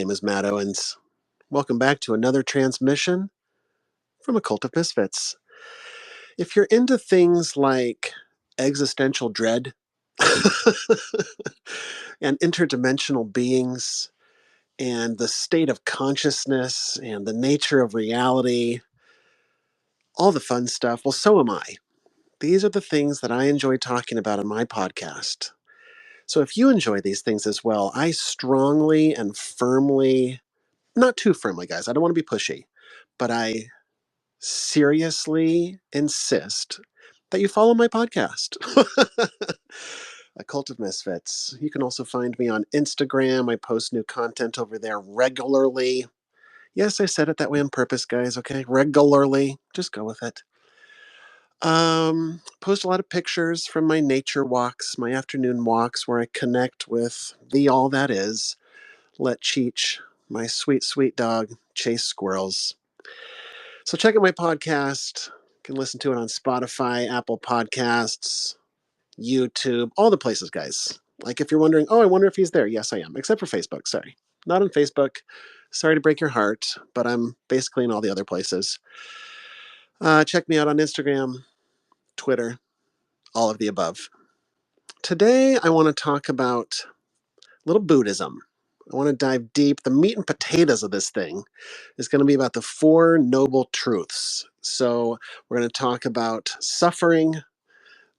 name is Matt Owens. Welcome back to another transmission from a Cult of Misfits. If you're into things like existential dread and interdimensional beings and the state of consciousness and the nature of reality, all the fun stuff, well, so am I. These are the things that I enjoy talking about on my podcast. So if you enjoy these things as well, I strongly and firmly, not too firmly, guys, I don't want to be pushy, but I seriously insist that you follow my podcast, A Cult of Misfits. You can also find me on Instagram. I post new content over there regularly. Yes, I said it that way on purpose, guys, okay? Regularly. Just go with it. Post a lot of pictures from my nature walks, my afternoon walks, where I connect with the all that is. Let Cheech, my sweet, sweet dog, chase squirrels. So check out my podcast. You can listen to it on Spotify, Apple Podcasts, YouTube, all the places, guys. Like if you're wondering, oh, I wonder if he's there. Yes, I am, except for Facebook. Sorry. Not on Facebook. Sorry to break your heart, but I'm basically in all the other places. Check me out on Instagram, Twitter, all of the above. Today, I want to talk about a little Buddhism. I want to dive deep. The meat and potatoes of this thing is going to be about the Four Noble Truths. So we're going to talk about suffering,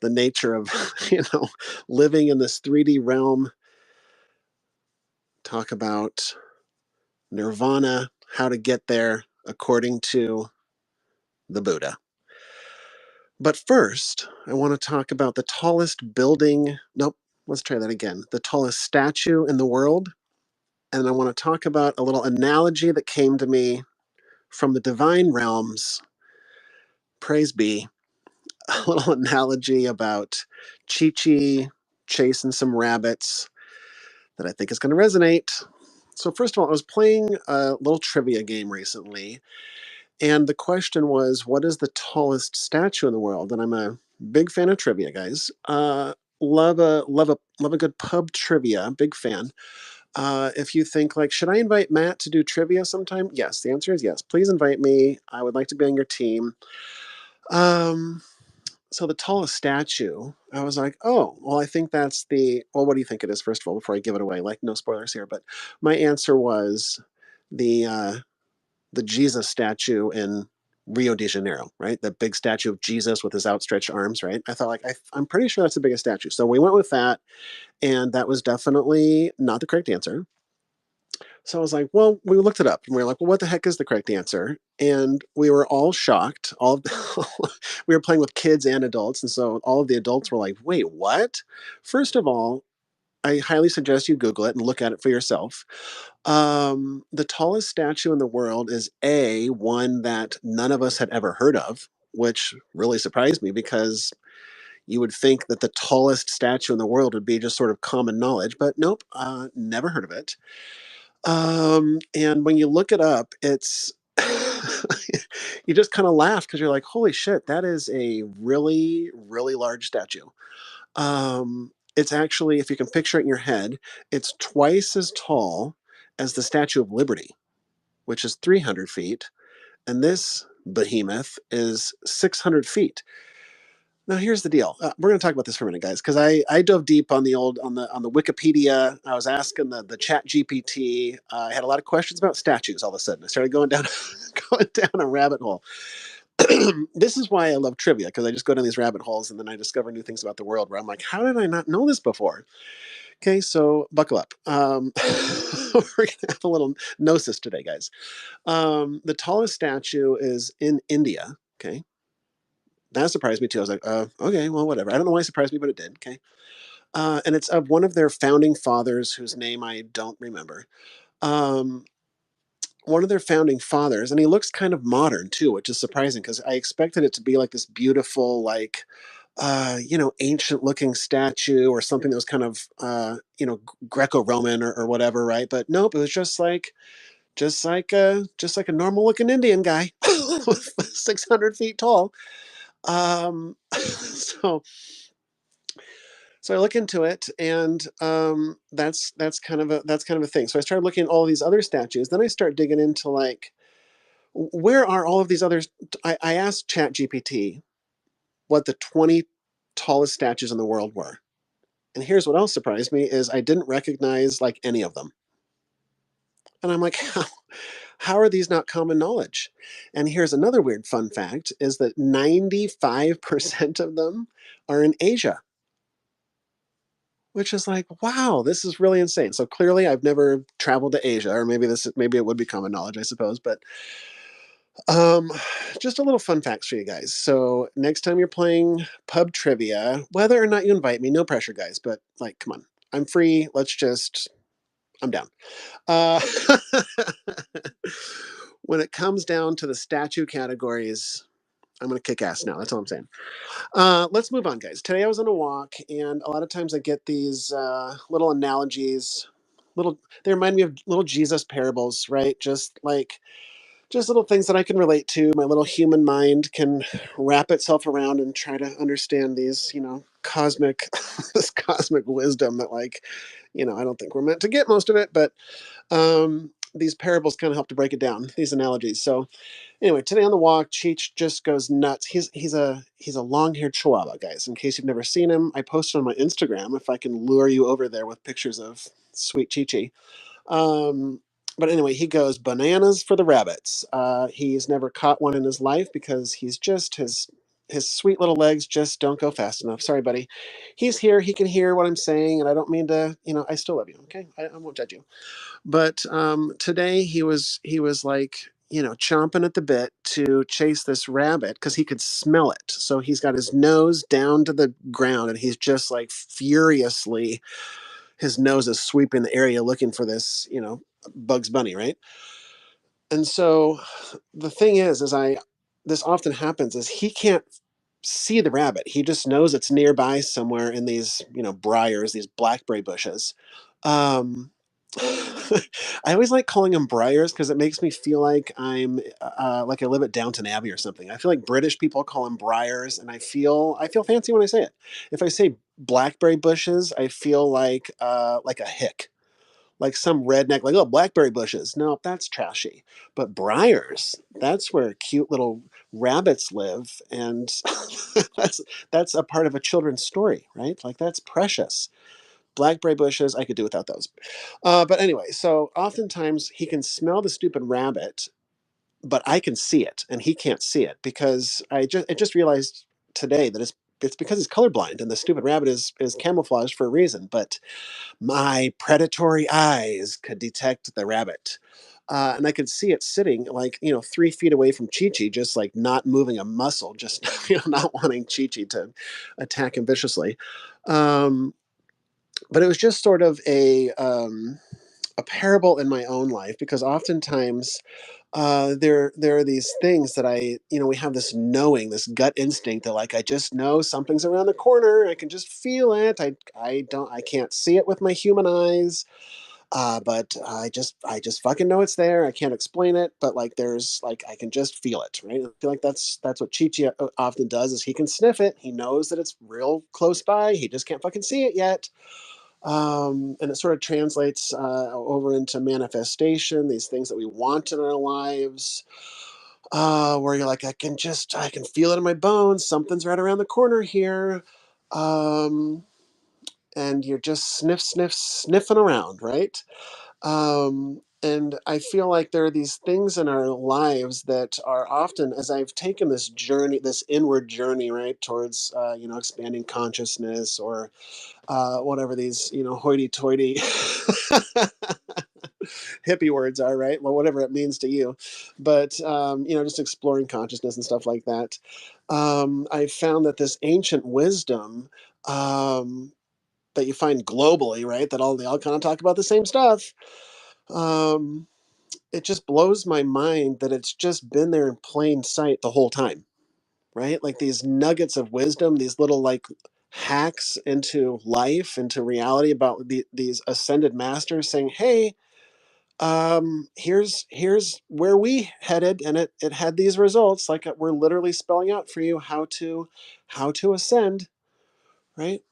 the nature of, living in this 3D realm. Talk about Nirvana, how to get there according to the Buddha. But first, I want to talk about the tallest building. Nope, let's try that again. The tallest statue in the world. And I want to talk about a little analogy that came to me from the divine realms. Praise be. A little analogy about Chi-Chi chasing some rabbits that I think is going to resonate. So first of all, I was playing a little trivia game recently, and the question was, what is the tallest statue in the world? And I'm a big fan of trivia, guys. Love a good pub trivia. Big fan. If you think like, should I invite Matt to do trivia sometime? Yes, the answer is yes. Please invite me. I would like to be on your team. So the tallest statue, I was like, oh, well, I think that's well, what do you think it is, first of all, before I give it away? Like, no spoilers here, but my answer was the Jesus statue in Rio de Janeiro, right? The big statue of Jesus with his outstretched arms, right? I thought, like, I'm pretty sure that's the biggest statue. So we went with that, and that was definitely not the correct answer. So I was like, well, we looked it up and we were like, well, what the heck is the correct answer? And we were all shocked. We were playing with kids and adults. And so all of the adults were like, wait, what? First of all, I highly suggest you Google it and look at it for yourself. The tallest statue in the world is one that none of us had ever heard of, which really surprised me because you would think that the tallest statue in the world would be just sort of common knowledge, but nope, never heard of it. And when you look it up, it's you just kind of laugh because you're like, holy shit, that is a really, really large statue. It's actually, if you can picture it in your head, it's twice as tall as the Statue of Liberty, which is 300 feet. And this behemoth is 600 feet. Now here's the deal. We're going to talk about this for a minute, guys, because I dove deep on the Wikipedia. I was asking the Chat GPT. I had a lot of questions about statues. All of a sudden, I started going down going down a rabbit hole. This is why I love trivia, because I just go down these rabbit holes and then I discover new things about the world. Where I'm like, how did I not know this before? Okay, so buckle up. We're gonna have a little gnosis today, guys. The tallest statue is in India. Okay. That surprised me too. I was like, okay, well, whatever. I don't know why it surprised me, but it did. Okay. And it's of one of their founding fathers whose name I don't remember. Um, One of their founding fathers, and he looks kind of modern too, which is surprising because I expected it to be like this beautiful, like, ancient looking statue or something that was kind of, Greco-Roman or whatever, right? But nope, it was just like a normal looking Indian guy, 600 feet tall. So So I look into it, and that's kind of a thing. So I started looking at all these other statues. Then I start digging into like, where are all of these others? I asked ChatGPT what the 20 tallest statues in the world were, and here's what else surprised me is I didn't recognize like any of them. And I'm like, how are these not common knowledge? And here's another weird fun fact is that 95% of them are in Asia, which is like, wow, this is really insane. So clearly I've never traveled to Asia, or maybe it would be common knowledge, I suppose, but um just a little fun facts for you guys. So next time you're playing pub trivia, whether or not you invite me, no pressure guys, but like come on. I'm free. I'm down. Uh when it comes down to the statue categories, I'm going to kick ass now. That's all I'm saying. Let's move on, guys. Today I was on a walk, and a lot of times I get these little analogies. They remind me of little Jesus parables, right? Just little things that I can relate to. My little human mind can wrap itself around and try to understand these, cosmic, this cosmic wisdom that, like, I don't think we're meant to get most of it, but these parables kind of help to break it down. These analogies. So anyway, today on the walk, Cheech just goes nuts. He's a long-haired Chihuahua, guys. In case you've never seen him, I posted on my Instagram. If I can lure you over there with pictures of sweet Chi-Chi. Um, but anyway, he goes bananas for the rabbits. He's never caught one in his life because his sweet little legs just don't go fast enough. Sorry, buddy. He's here. He can hear what I'm saying, and I don't mean to. I still love you. Okay, I won't judge you. But today he was like, chomping at the bit to chase this rabbit because he could smell it. So he's got his nose down to the ground, and he's just like furiously, his nose is sweeping the area looking for this, Bugs Bunny, right? And so the thing is this often happens is he can't see the rabbit. He just knows it's nearby somewhere in these, briars, these blackberry bushes. Um, I always like calling them briars because it makes me feel like like I live at Downton Abbey or something. I feel like British people call them briars, and I feel fancy when I say it. If I say blackberry bushes, I feel like a hick, like some redneck, like, oh, blackberry bushes. No, that's trashy. But briars, that's where cute little rabbits live, and that's that's a part of a children's story, right? Like that's precious. Blackberry bushes, I could do without those. But anyway, so oftentimes he can smell the stupid rabbit, but I can see it, and he can't see it because I just realized today that it's because he's colorblind, and the stupid rabbit is camouflaged for a reason. But my predatory eyes could detect the rabbit. And I could see it sitting like, 3 feet away from Chi Chi, just like not moving a muscle, just, not wanting Chi Chi to attack him viciously. Um, but it was just sort of a parable in my own life because oftentimes there are these things that we have this knowing, this gut instinct that like I just know something's around the corner. I can just feel it. I can't see it with my human eyes, but I just fucking know it's there. I can't explain it, but like there's like I can just feel it, right? I feel like that's what Chi Chi often does is he can sniff it. He knows that it's real close by. He just can't fucking see it yet. And it sort of translates over into manifestation, these things that we want in our lives, where you're like, I can feel it in my bones. Something's right around the corner here. Um, and you're just sniffing around, right? And I feel like there are these things in our lives that are often, as I've taken this journey, this inward journey, right, towards, expanding consciousness or whatever these, hoity-toity hippie words are, right? Well, whatever it means to you. But, just exploring consciousness and stuff like that. I found that this ancient wisdom that you find globally, right? They all kind of talk about the same stuff. Um, it just blows my mind that it's just been there in plain sight the whole time, right? Like these nuggets of wisdom, these little like hacks into life, into reality about these ascended masters saying, "Hey, here's where we headed, and it had these results. Like we're literally spelling out for you how to ascend, right?"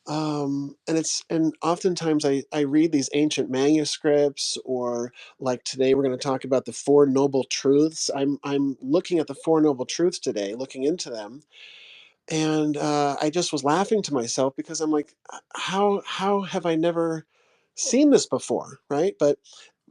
And oftentimes I read these ancient manuscripts, or like today we're going to talk about the Four Noble Truths. I'm looking at the Four Noble Truths today, looking into them, and I just was laughing to myself because I'm like, how have I never seen this before, right? But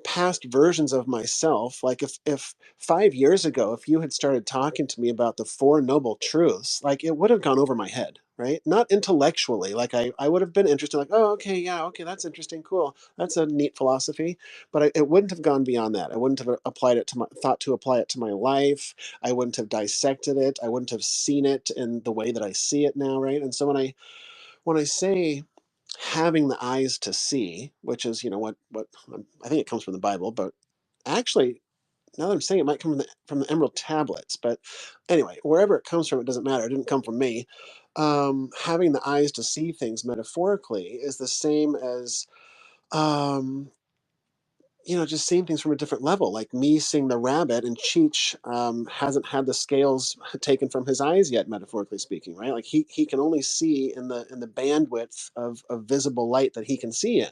past versions of myself, like if 5 years ago, if you had started talking to me about the Four Noble Truths, like it would have gone over my head, right? Not intellectually, like I would have been interested, like, oh, okay, yeah, okay, that's interesting, cool, that's a neat philosophy, but it wouldn't have gone beyond that. I wouldn't have applied it to my thought to apply it to my life. I wouldn't have dissected it. I wouldn't have seen it in the way that I see it now, right? And so when I say having the eyes to see, which is, what I think it comes from the Bible, but actually, now that I'm saying it, might come from the Emerald Tablets. But anyway, wherever it comes from, it doesn't matter. It didn't come from me. Having the eyes to see things metaphorically is the same as um, just seeing things from a different level. Like me seeing the rabbit, and Cheech hasn't had the scales taken from his eyes yet, metaphorically speaking, right? Like he can only see in the bandwidth of visible light that he can see in,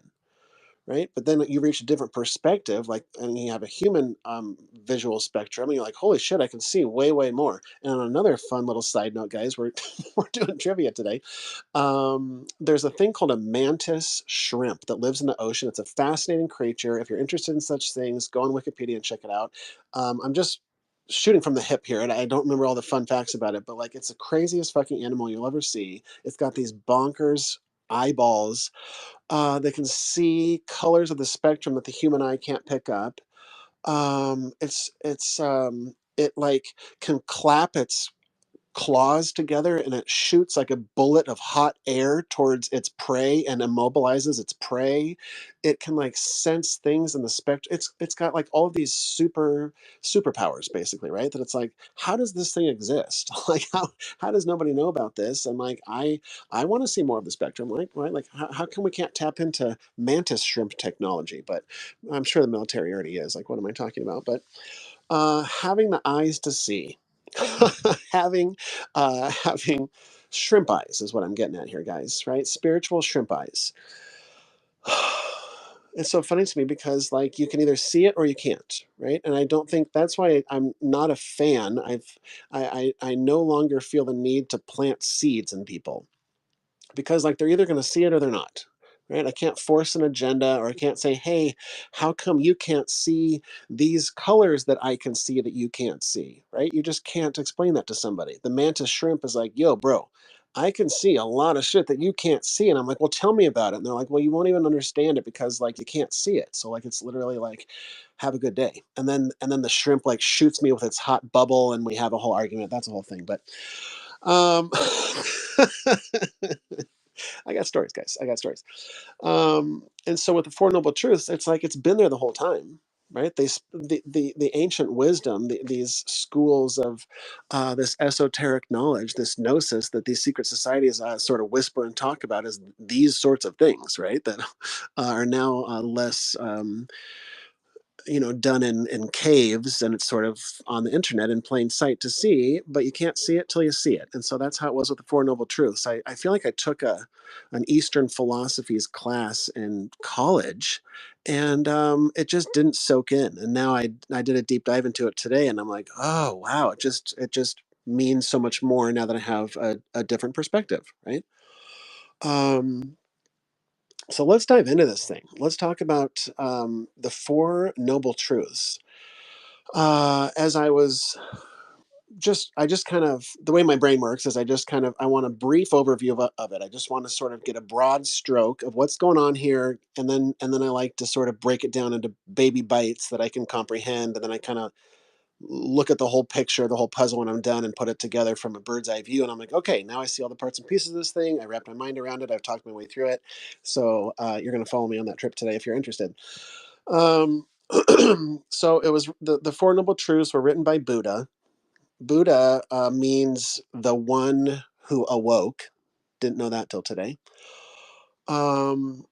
right? But then you reach a different perspective, like, and you have a human visual spectrum, and you're like, holy shit, I can see way, way more. And on another fun little side note, guys, we're we're doing trivia today. There's a thing called a mantis shrimp that lives in the ocean. It's a fascinating creature. If you're interested in such things, go on Wikipedia and check it out. I'm just shooting from the hip here, and I don't remember all the fun facts about it, but like it's the craziest fucking animal you'll ever see. It's got these bonkers eyeballs. They can see colors of the spectrum that the human eye can't pick up. It like can clap its claws together, and it shoots like a bullet of hot air towards its prey and immobilizes its prey. It can like sense things in the spectrum. It's got like all of these superpowers basically, right? That it's like, how does this thing exist? Like how does nobody know about this? And like I want to see more of the spectrum, like, right? Like how come we can't tap into mantis shrimp technology? But I'm sure the military already is. Like, what am I talking about? But having the eyes to see, having shrimp eyes is what I'm getting at here, guys. Right? Spiritual shrimp eyes. It's so funny to me because like you can either see it or you can't, right? And I don't think that's why I'm not a fan. I no longer feel the need to plant seeds in people, because like they're either going to see it or they're not, right? I can't force an agenda, or I can't say, hey, how come you can't see these colors that I can see that you can't see, right? You just can't explain that to somebody. The mantis shrimp is like, yo, bro, I can see a lot of shit that you can't see. And I'm like, well, tell me about it. And they're like, well, you won't even understand it because like you can't see it. So like it's literally like, have a good day. And then the shrimp like shoots me with its hot bubble, and we have a whole argument. That's a whole thing. But um I got stories, guys. I got stories. And so with the Four Noble Truths, it's like it's been there the whole time, right? The ancient wisdom, these schools of this esoteric knowledge, this gnosis that these secret societies sort of whisper and talk about, is these sorts of things, right? That are now less. Done in caves, and it's sort of on the internet in plain sight to see, but you can't see it till you see it. And so that's how it was with the Four Noble Truths. I feel like I took an Eastern philosophies class in college, and it just didn't soak in. And now I did a deep dive into it today, and I'm like, oh wow, it just means so much more now that I have a different perspective, right? Um, so let's dive into this thing. Let's talk about the Four Noble Truths. As I just kind of, the way my brain works is I want a brief overview of it. I just want to sort of get a broad stroke of what's going on here, and then I like to sort of break it down into baby bites that I can comprehend, and then I kind of look at the whole picture, the whole puzzle when I'm done, and put it together from a bird's eye view. And I'm like, okay, now I see all the parts and pieces of this thing. I wrapped my mind around it. I've talked my way through it. So you're going to follow me on that trip today if you're interested. Um, so it was the Four Noble Truths were written by Buddha. Buddha means the one who awoke. Didn't know that till today. Um,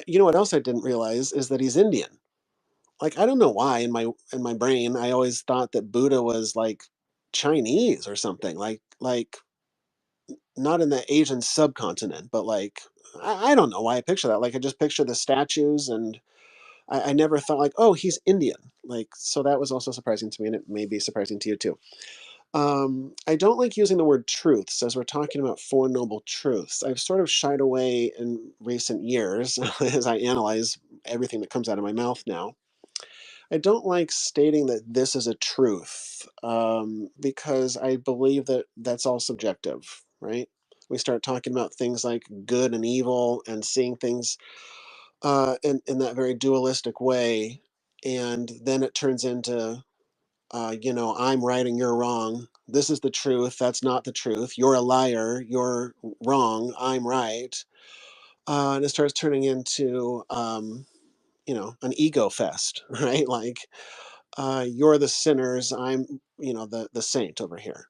you know what else I didn't realize is that he's Indian. Like I don't know why in my brain I always thought that Buddha was like Chinese or something. Like not in the Asian subcontinent, but like, I don't know why I picture that. Like, I just picture the statues, and I never thought like, oh, he's Indian. Like, so that was also surprising to me, and it may be surprising to you too. I don't like using the word truths as we're talking about Four Noble Truths. I've sort of shied away in recent years as I analyze everything that comes out of my mouth now. I don't like stating that this is a truth, because I believe that that's all subjective, right? We start talking about things like good and evil and seeing things in that very dualistic way. And then it turns into, I'm right and you're wrong. This is the truth. That's not the truth. You're a liar. You're wrong. I'm right. And it starts turning into, an ego fest, right? Like, you're the sinners. I'm, the saint over here.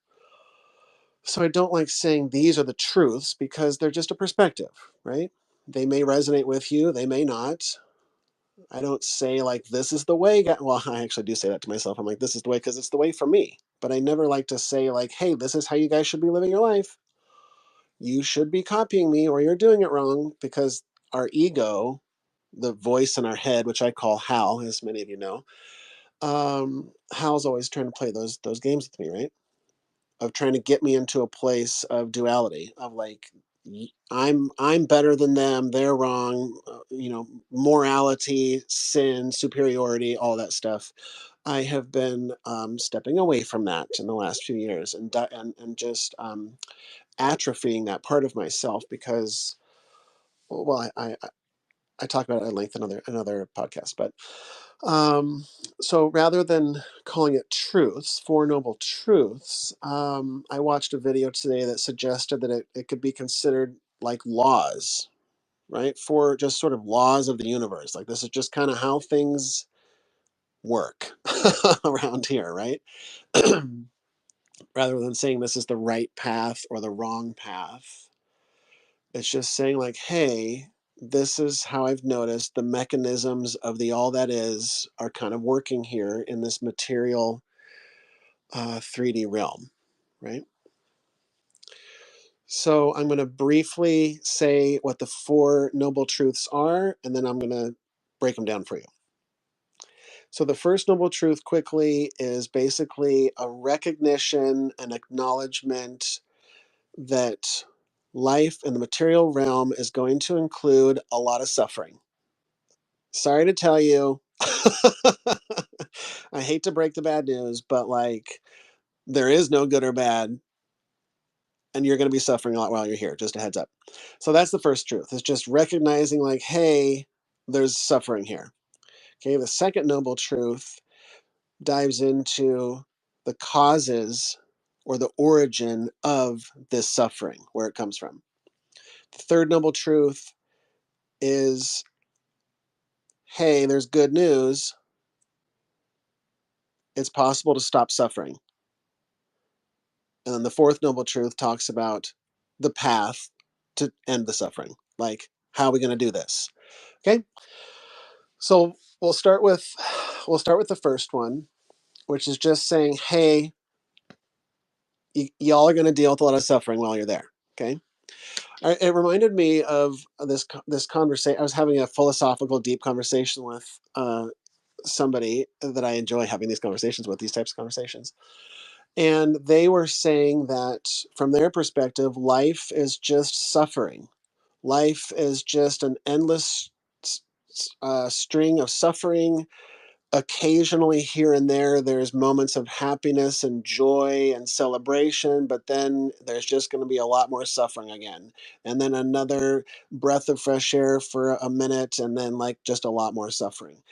So I don't like saying these are the truths because they're just a perspective, right? They may resonate with you. They may not. I don't say like this is the way. Well, I actually do say that to myself. I'm like, this is the way because it's the way for me. But I never like to say like, hey, this is how you guys should be living your life. You should be copying me or you're doing it wrong, because our ego, the voice in our head, which I call Hal, as many of you know, Hal's always trying to play those games with me, right? Of trying to get me into a place of duality, of like, I'm better than them, they're wrong, morality, sin, superiority, all that stuff. I have been stepping away from that in the last few years, and just atrophying that part of myself because, well, I talk about it at length in another podcast, but so rather than calling it truths, Four Noble Truths, I watched a video today that suggested that it could be considered like laws, right? For just sort of laws of the universe. Like, this is just kind of how things work around here, right? Rather than saying this is the right path or the wrong path, it's just saying like, hey, this is how I've noticed the mechanisms of the all that is are kind of working here in this material 3D realm, right? So I'm going to briefly say what the Four Noble Truths are, and then I'm going to break them down for you. So the first noble truth quickly is basically a recognition, an acknowledgement that life in the material realm is going to include a lot of suffering. Sorry to tell you. I hate to break the bad news, but like, there is no good or bad, and you're going to be suffering a lot while you're here. Just a heads up. So that's the first truth. It's just recognizing like, hey, there's suffering here. Okay. The second noble truth dives into the causes or the origin of this suffering, where it comes from. The third noble truth is, hey, there's good news. It's possible to stop suffering. And then the fourth noble truth talks about the path to end the suffering. Like, how are we going to do this? Okay. So we'll start with the first one, which is just saying, hey, y'all are going to deal with a lot of suffering while you're there. Okay. It reminded me of this conversation. I was having a philosophical, deep conversation with somebody that I enjoy having these conversations with, these types of conversations. And they were saying that from their perspective, life is just suffering. Life is just an endless string of suffering. Occasionally, here and there, there's moments of happiness and joy and celebration, but then there's just going to be a lot more suffering again. And then another breath of fresh air for a minute, and then like just a lot more suffering.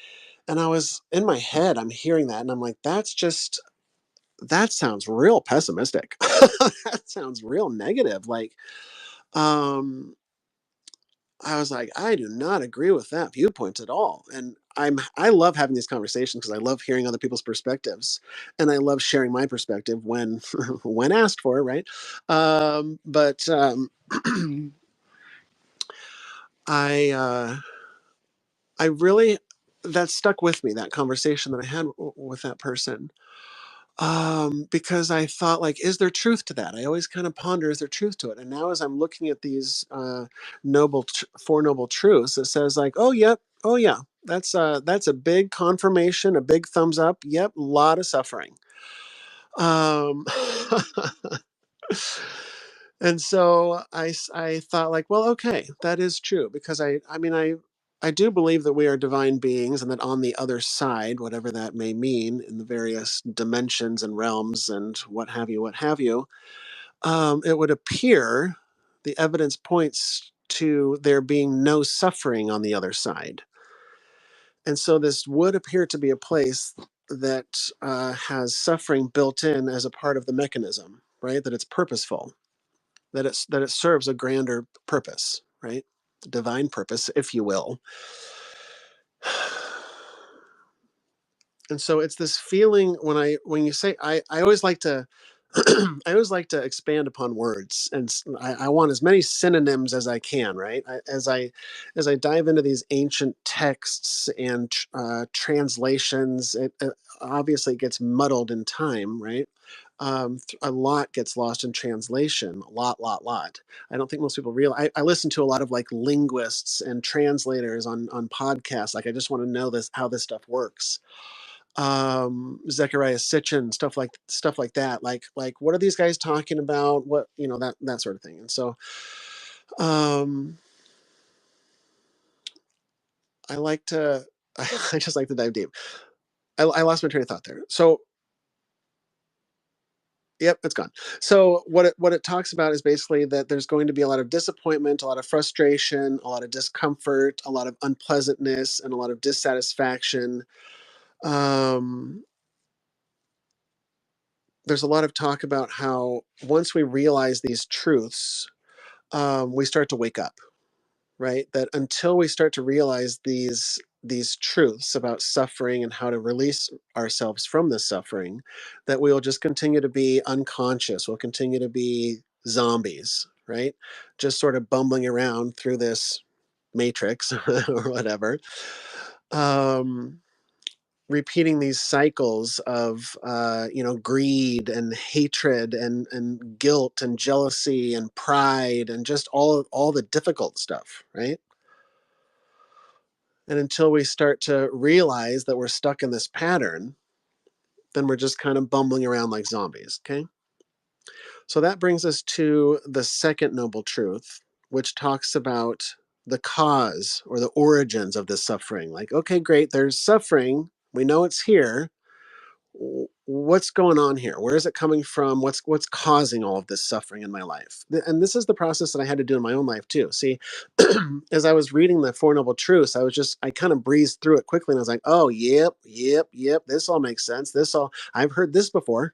And I was in my head, I'm hearing that, and I'm like, that sounds real pessimistic. That sounds real negative. Like, um, I was like, I do not agree with that viewpoint at all. And I love having these conversations because I love hearing other people's perspectives, and I love sharing my perspective when when asked for, right? But I I really, that stuck with me, that conversation that I had with that person. because I thought, like, is there truth to that? I always kind of ponder, is there truth to it? And now, as I'm looking at these four noble truths, it says, like, oh, yep, oh, yeah, that's a big confirmation, a big thumbs up. Yep, a lot of suffering. Um, and so I thought, like, well, okay, that is true, because I mean, I do believe that we are divine beings, and that on the other side, whatever that may mean, in the various dimensions and realms and what have you, it would appear the evidence points to there being no suffering on the other side. And so this would appear to be a place that has suffering built in as a part of the mechanism, right? That it's purposeful, that it serves a grander purpose, right? Divine purpose, if you will. And so it's this feeling when you say, I always like to I always like to expand upon words, and I want as many synonyms as I can, right? As I dive into these ancient texts and translations, it obviously gets muddled in time, right? A lot gets lost in translation, a lot. I don't think most people realize. I listen to a lot of, like, linguists and translators on podcasts. Like, I just want to know how this stuff works. Zechariah Sitchin, stuff like that. Like what are these guys talking about? What, that sort of thing. And so um I like to I just like to dive deep. I lost my train of thought there. So yep, it's gone. So what it talks about is basically that there's going to be a lot of disappointment, a lot of frustration, a lot of discomfort, a lot of unpleasantness, and a lot of dissatisfaction. Um there's a lot of talk about how once we realize these truths, we start to wake up, right? That until we start to realize these truths about suffering and how to release ourselves from this suffering, that we will just continue to be unconscious. We'll continue to be zombies, right? Just sort of bumbling around through this matrix or whatever. Um, Repeating these cycles of greed and hatred and guilt and jealousy and pride and just all the difficult stuff, right? And until we start to realize that we're stuck in this pattern, then we're just kind of bumbling around like zombies. Okay, so that brings us to the second noble truth, which talks about the cause or the origins of this suffering. Like, okay, great, there's suffering, we know it's here. What's going on here? Where is it coming from? What's causing all of this suffering in my life? And this is the process that I had to do in my own life too. See, as I was reading the Four Noble Truths, I kind of breezed through it quickly, and I was like, oh, yep, this all makes sense. I've heard this before.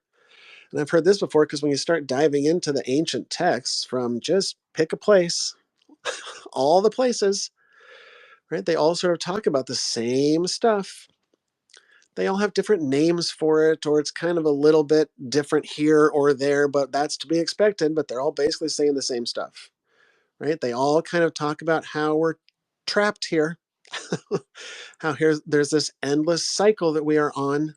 And I've heard this before because when you start diving into the ancient texts, from just pick a place, all the places, right? They all sort of talk about the same stuff. They all have different names for it, or it's kind of a little bit different here or there, but that's to be expected. But they're all basically saying the same stuff, right? They all kind of talk about how we're trapped here, how there's this endless cycle that we are on,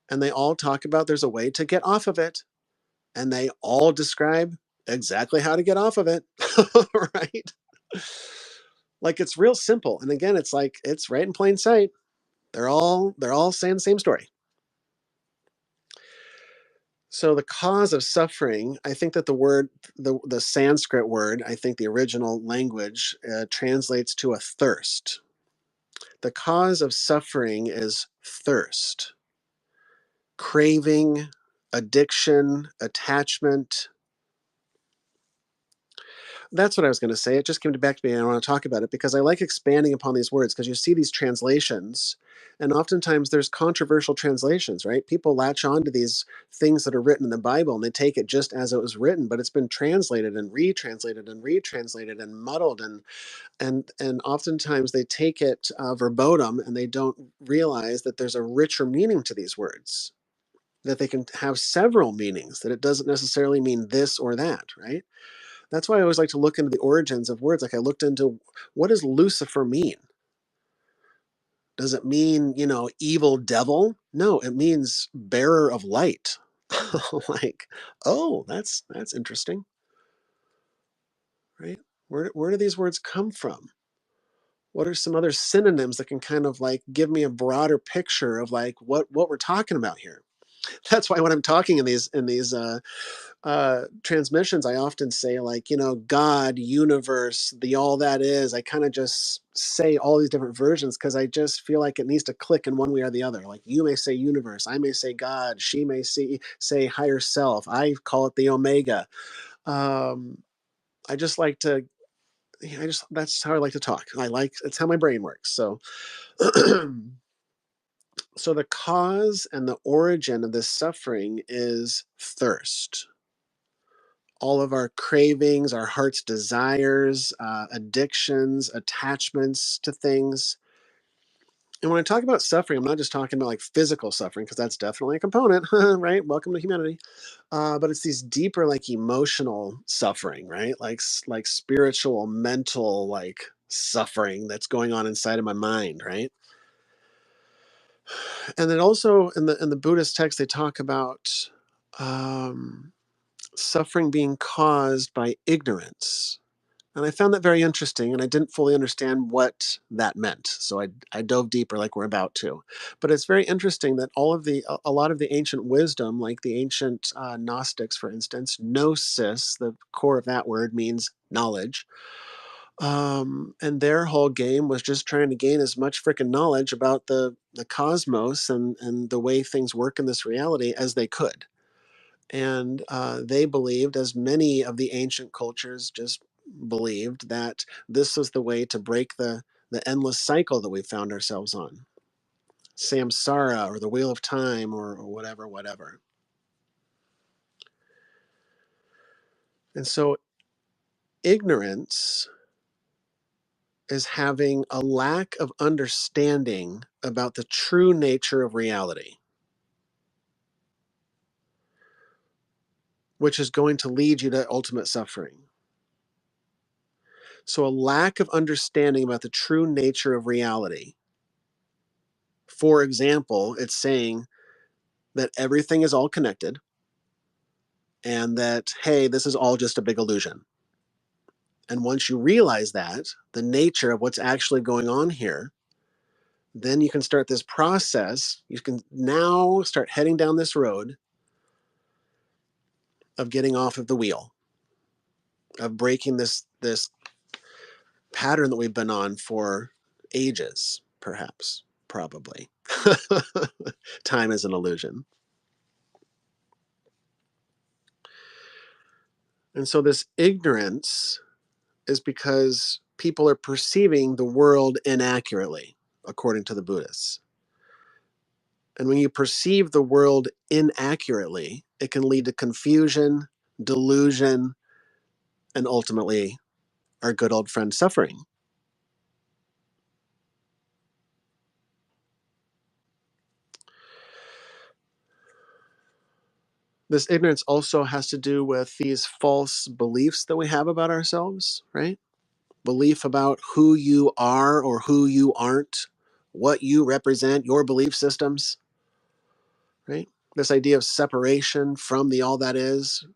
and they all talk about there's a way to get off of it, and they all describe exactly how to get off of it, right? Like, it's real simple, and again, it's like it's right in plain sight. They're all saying the same story. So the cause of suffering, I think that the Sanskrit word, I think the original language translates to a thirst. The cause of suffering is thirst, craving, addiction, attachment. That's what I was going to say. It just came back to me, and I want to talk about it because I like expanding upon these words, because you see these translations, and oftentimes there's controversial translations, right? People latch on to these things that are written in the Bible, and they take it just as it was written, but it's been translated and retranslated and retranslated and muddled, and oftentimes they take it verbatim, and they don't realize that there's a richer meaning to these words, that they can have several meanings, that it doesn't necessarily mean this or that, right? That's why I always like to look into the origins of words. Like, I looked into, what does Lucifer mean? Does it mean, evil devil? No, it means bearer of light. Like, oh, that's interesting, right? Where do these words come from? What are some other synonyms that can kind of like give me a broader picture of like what we're talking about here? That's why when I'm talking in these transmissions, I often say like, God, universe, the all that is. I kind of just say all these different versions because I just feel like it needs to click in one way or the other. Like you may say universe, I may say God, she may say higher self. I call it the Omega. Um, I just like to. I just that's how I like to talk. It's how my brain works. So, so the cause and the origin of this suffering is thirst. All of our cravings, our heart's desires, addictions, attachments to things. And when I talk about suffering, I'm not just talking about like physical suffering, because that's definitely a component, right? Welcome to humanity. But it's these deeper, like emotional suffering, right? Like spiritual, mental, like suffering that's going on inside of my mind, right? And then also in the Buddhist text, they talk about um, suffering being caused by ignorance. And I found that very interesting, and I didn't fully understand what that meant. So I dove deeper, like we're about to. But it's very interesting that a lot of the ancient wisdom, like the ancient Gnostics, for instance, gnosis, the core of that word means knowledge. And their whole game was just trying to gain as much freaking knowledge about the cosmos and the way things work in this reality as they could. And they believed, as many of the ancient cultures just believed, that this was the way to break the endless cycle that we found ourselves on, samsara, or the wheel of time, or whatever, whatever. And so ignorance is having a lack of understanding about the true nature of reality, which is going to lead you to ultimate suffering. So, a lack of understanding about the true nature of reality. For example, it's saying that everything is all connected and that, hey, this is all just a big illusion. And once you realize that, the nature of what's actually going on here, then you can start this process. You can now start heading down this road of getting off of the wheel, of breaking this pattern that we've been on for ages, perhaps, probably. Time is an illusion. And so this ignorance is because people are perceiving the world inaccurately, according to the Buddhists. And when you perceive the world inaccurately, it can lead to confusion, delusion, and ultimately our good old friend suffering. This ignorance also has to do with these false beliefs that we have about ourselves, right? Belief about who you are or who you aren't, what you represent, your belief systems, right? This idea of separation from the all that is,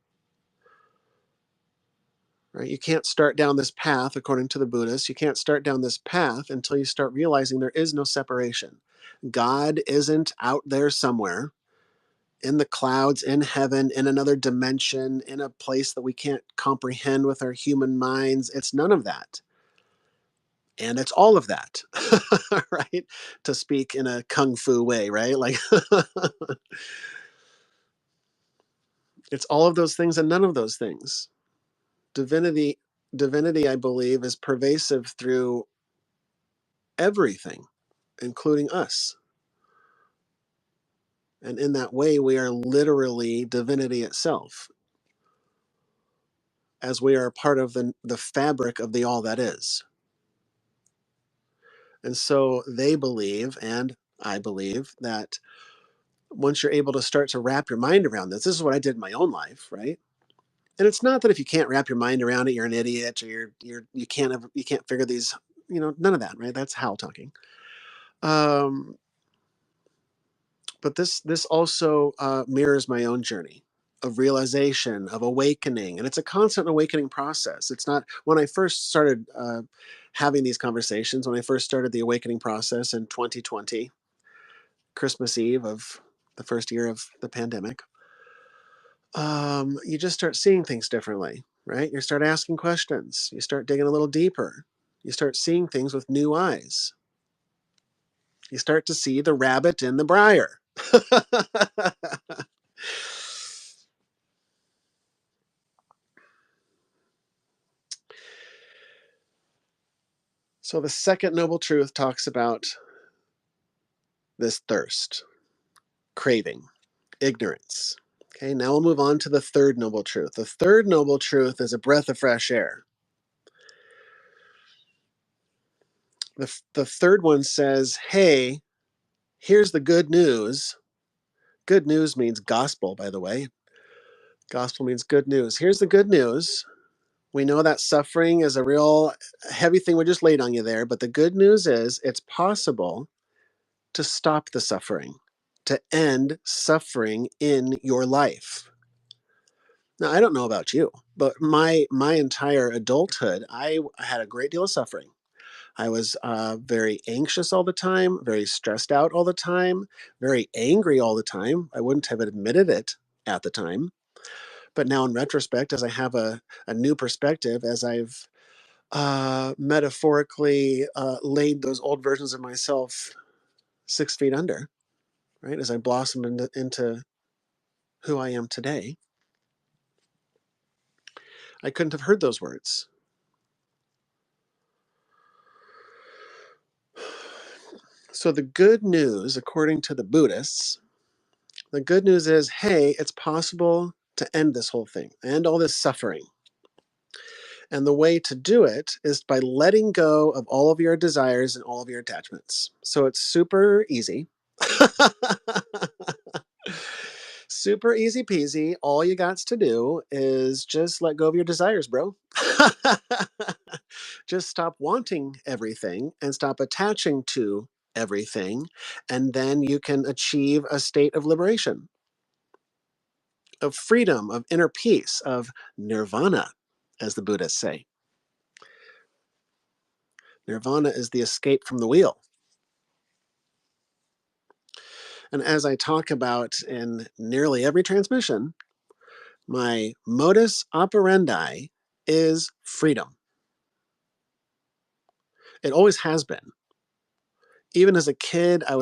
right? You can't start down this path, according to the Buddhists. You can't start down this path until you start realizing there is no separation. God isn't out there somewhere in the clouds, in heaven, in another dimension, in a place that we can't comprehend with our human minds. It's none of that. And it's all of that, right? To speak in a kung fu way, right? Like, it's all of those things and none of those things. Divinity, I believe, is pervasive through everything, including us. And in that way, we are literally divinity itself, as we are part of the fabric of the all that is. And so they believe, and I believe, that once you're able to start to wrap your mind around this is what I did in my own life, right? And it's not that if you can't wrap your mind around it, you're an idiot, or you can't figure these, none of that, right? That's Hal talking. Um, but this also mirrors my own journey of realization, of awakening, and it's a constant awakening process. It's not when I first started having these conversations. When I first started the awakening process in 2020, Christmas Eve of the first year of the pandemic, you just start seeing things differently, right? You start asking questions. You start digging a little deeper. You start seeing things with new eyes. You start to see the rabbit in the briar. So the second noble truth talks about this thirst, craving, ignorance. Okay, now we'll move on to the third noble truth. The third noble truth is a breath of fresh air. The third one says, hey, here's the good news. Good news means gospel, by the way. Gospel means good news. Here's the good news. We know that suffering is a real heavy thing we just laid on you there, but the good news is it's possible to stop the suffering, to end suffering in your life. Now, I don't know about you, but my entire adulthood, I had a great deal of suffering. I was very anxious all the time, very stressed out all the time, very angry all the time. I wouldn't have admitted it at the time. But now, in retrospect, as I have a new perspective, as I've metaphorically laid those old versions of myself 6 feet under, right, as I blossom into who I am today, I couldn't have heard those words. So, the good news, according to the Buddhists, the good news is hey, it's possible to end this whole thing, end all this suffering. And the way to do it is by letting go of all of your desires and all of your attachments. So it's super easy. Super easy peasy. All you got to do is just let go of your desires, bro. Just stop wanting everything and stop attaching to everything. And then you can achieve a state of liberation, of freedom, of inner peace, of nirvana, as the Buddhists say. Nirvana is the escape from the wheel. And as I talk about in nearly every transmission, my modus operandi is freedom. It always has been. Even as a kid, I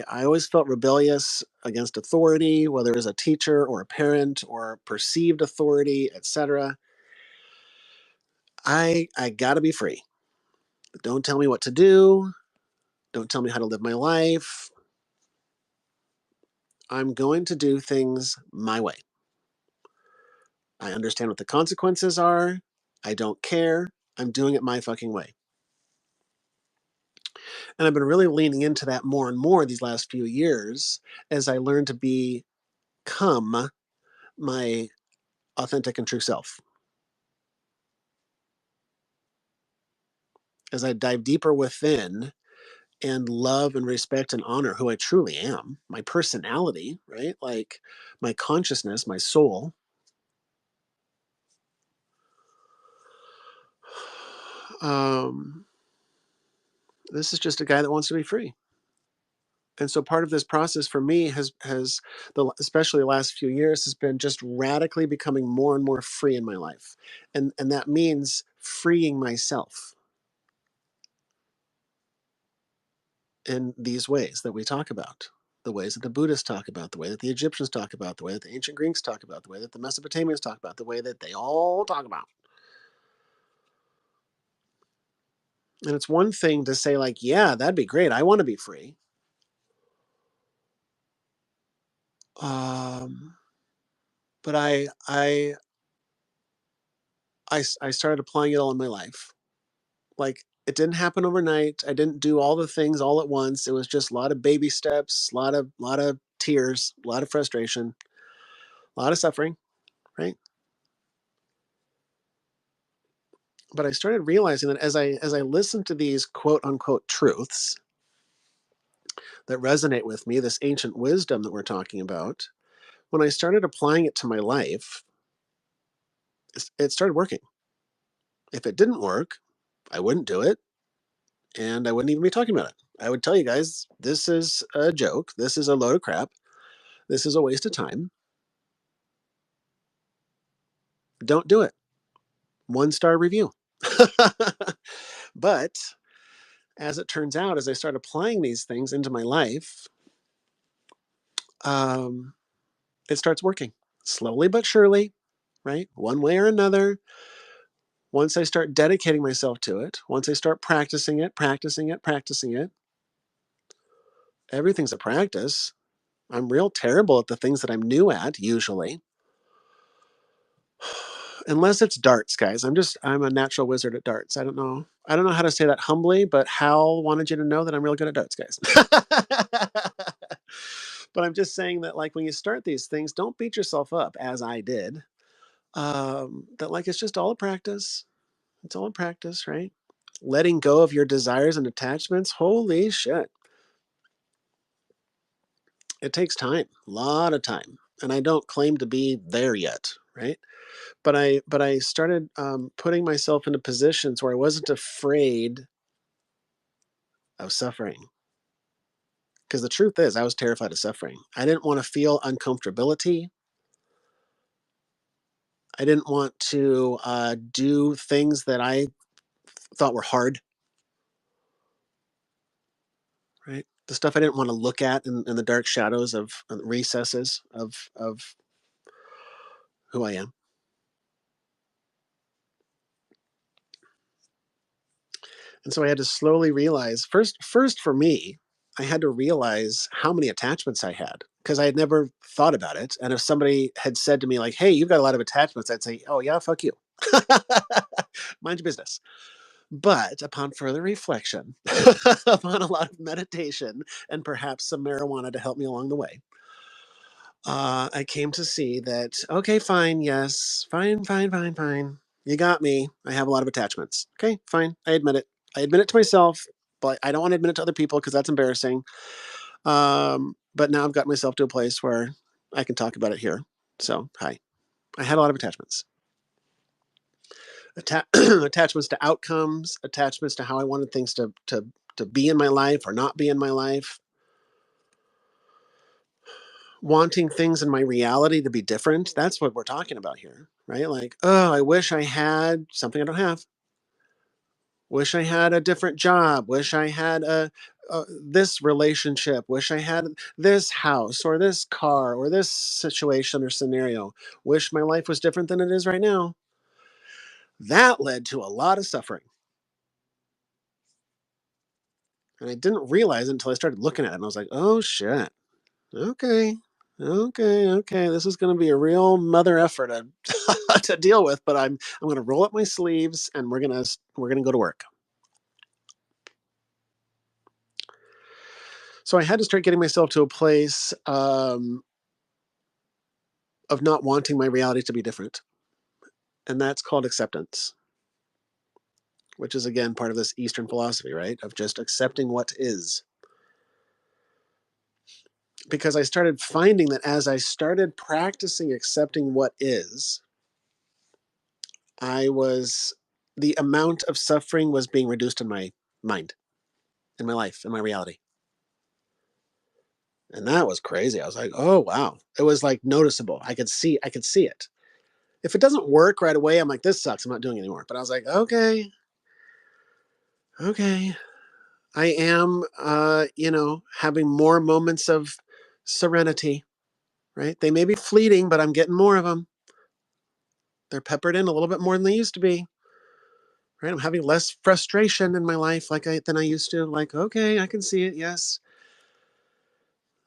always felt rebellious against authority, whether it was a teacher or a parent or perceived authority, etc. I gotta be free. Don't tell me what to do. Don't tell me how to live my life. I'm going to do things my way. I understand what the consequences are. I don't care. I'm doing it my fucking way. And I've been really leaning into that more and more these last few years as I learn to become my authentic and true self. As I dive deeper within and love and respect and honor who I truly am, my personality, right? Like my consciousness, my soul. Um, this is just a guy that wants to be free. And so part of this process for me has especially the last few years has been just radically becoming more and more free in my life, and that means freeing myself in these ways that we talk about, the ways that the Buddhists talk about, the way that the Egyptians talk about, the way that the ancient Greeks talk about, the way that the Mesopotamians talk about, the way that they all talk about. And it's one thing to say like, yeah, that'd be great, I want to be free. Um, but I started applying it all in my life. Like it didn't happen overnight. I didn't do all the things all at once. It was just a lot of baby steps, a lot of tears, a lot of frustration, a lot of suffering, right? But I started realizing that as I listened to these quote unquote truths, that resonate with me, this ancient wisdom that we're talking about, when I started applying it to my life, it started working. If it didn't work, I wouldn't do it, and I wouldn't even be talking about it. I would tell you guys, this is a joke. This is a load of crap. This is a waste of time. Don't do it. 1-star review. But as it turns out, as I start applying these things into my life, um, it starts working slowly but surely, right? One way or another. Once I start dedicating myself to it, once I start practicing it, everything's a practice. I'm real terrible at the things that I'm new at, usually. Unless it's darts, guys. I'm a natural wizard at darts. I don't know. I don't know how to say that humbly, but Hal wanted you to know that I'm real good at darts, guys. But I'm just saying that, like, when you start these things, don't beat yourself up, as I did. That, like, it's just all a practice. It's all a practice, right? Letting go of your desires and attachments. Holy shit. It takes time, a lot of time. And I don't claim to be there yet, right? But I started putting myself into positions where I wasn't afraid of suffering. Because the truth is, I was terrified of suffering. I didn't want to feel uncomfortability. I didn't want to do things that I thought were hard, right? The stuff I didn't want to look at in the dark shadows of recesses of who I am. And so I had to slowly realize, first for me, I had to realize how many attachments I had, because I had never thought about it. And if somebody had said to me, like, hey, you've got a lot of attachments, I'd say, oh, yeah, fuck you. Mind your business. But upon further reflection, upon a lot of meditation, and perhaps some marijuana to help me along the way, I came to see that, okay, fine, yes, fine. You got me. I have a lot of attachments. Okay, fine. I admit it. I admit it to myself, but I don't want to admit it to other people because that's embarrassing. But now I've got myself to a place where I can talk about it here. So, hi. I had a lot of attachments. Attachments to outcomes, attachments to how I wanted things to be in my life or not be in my life, wanting things in my reality to be different. That's what we're talking about here, right? Like, oh, I wish I had something I don't have. Wish I had a different job. Wish I had this relationship. Wish I had this house or this car or this situation or scenario. Wish my life was different than it is right now. That led to a lot of suffering. And I didn't realize it until I started looking at it. And I was like, oh, shit. Okay. Okay. This is going to be a real mother effort to, to deal with, but I'm going to roll up my sleeves and we're going to go to work. So I had to start getting myself to a place of not wanting my reality to be different. And that's called acceptance, which is, again, part of this Eastern philosophy, right? Of just accepting what is. Because I started finding that as I started practicing accepting what is, the amount of suffering was being reduced in my mind, in my life, in my reality. And that was crazy. I was like, oh, wow. It was like noticeable. I could see it. If it doesn't work right away, I'm like, this sucks. I'm not doing it anymore. But I was like, okay. I am, having more moments of serenity, right? They may be fleeting, but I'm getting more of them. They're peppered in a little bit more than they used to be, right? I'm having less frustration in my life than I used to. Like, okay, I can see it. Yes.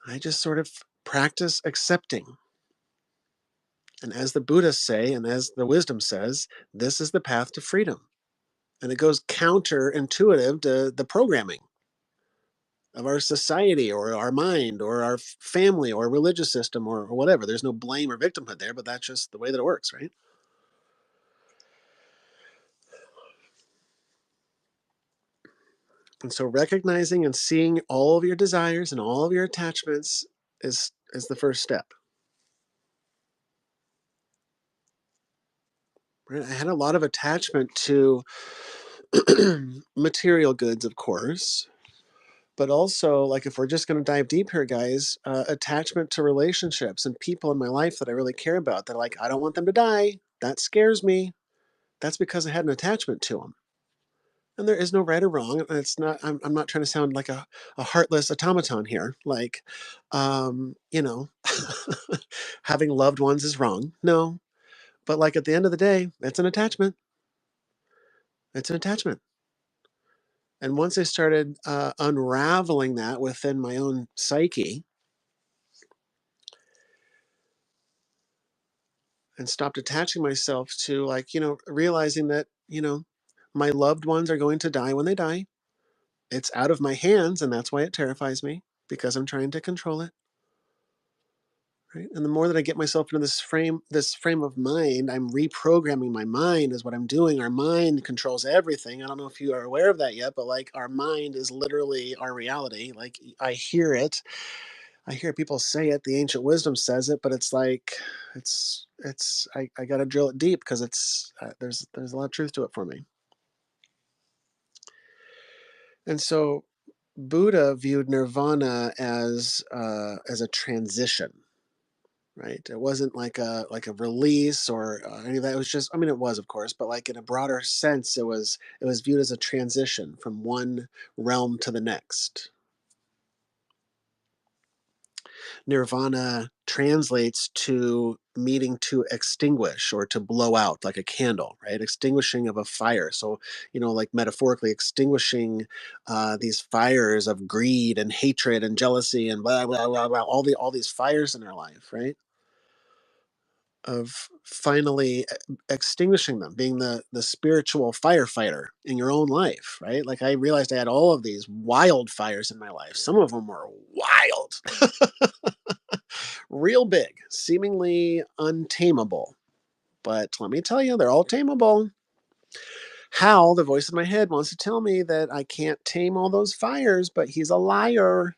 I just sort of practice accepting. And as the Buddhists say, and as the wisdom says, this is the path to freedom. And it goes counterintuitive to the programming of our society or our mind or our family or religious system or whatever. There's no blame or victimhood there, but that's just the way that it works, right? And so recognizing and seeing all of your desires and all of your attachments is the first step. Right? I had a lot of attachment to material goods, of course, but also, like, if we're just going to dive deep here, guys, attachment to relationships and people in my life that I really care about. That, like, I don't want them to die. That scares me. That's because I had an attachment to them. And there is no right or wrong. And it's not. I'm not trying to sound like a heartless automaton here. Like, you know, having loved ones is wrong. No, but like at the end of the day, it's an attachment. It's an attachment. And once I started unraveling that within my own psyche and stopped attaching myself to, like, realizing that, my loved ones are going to die when they die. It's out of my hands, and that's why it terrifies me, because I'm trying to control it. Right. And the more that I get myself into this frame of mind, I'm reprogramming my mind is what I'm doing. Our mind controls everything. I don't know if you are aware of that yet, but like our mind is literally our reality. Like I hear it. I hear people say it. The ancient wisdom says it, but it's like, I got to drill it deep because there's a lot of truth to it for me. And so Buddha viewed nirvana as a transition, right? It wasn't like a release or any of that. It was just, I mean, it was, of course, but like in a broader sense, it was viewed as a transition from one realm to the next. Nirvana translates to meaning to extinguish or to blow out, like a candle, right? Extinguishing of a fire. So, like metaphorically extinguishing these fires of greed and hatred and jealousy and blah blah blah blah, all these fires in our life, right? Of finally extinguishing them, being the spiritual firefighter in your own life, right? Like I realized I had all of these wildfires in my life. Some of them were wild, real big, seemingly untamable. But let me tell you, they're all tameable. Hal, the voice in my head, wants to tell me that I can't tame all those fires, but he's a liar.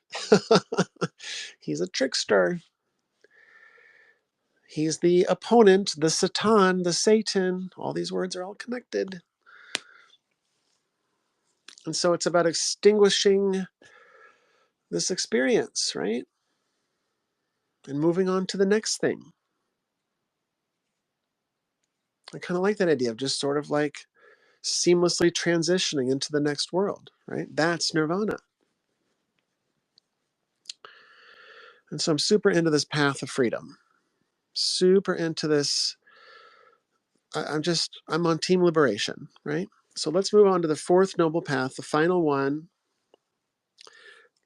He's a trickster. He's the opponent, the Satan, the Satan. All these words are all connected. And so it's about extinguishing this experience, right? And moving on to the next thing. I kind of like that idea of just sort of like seamlessly transitioning into the next world, right? That's nirvana. And so I'm super into this path of freedom, super into this. I'm on team liberation, right? So let's move on to the fourth noble path, the final one.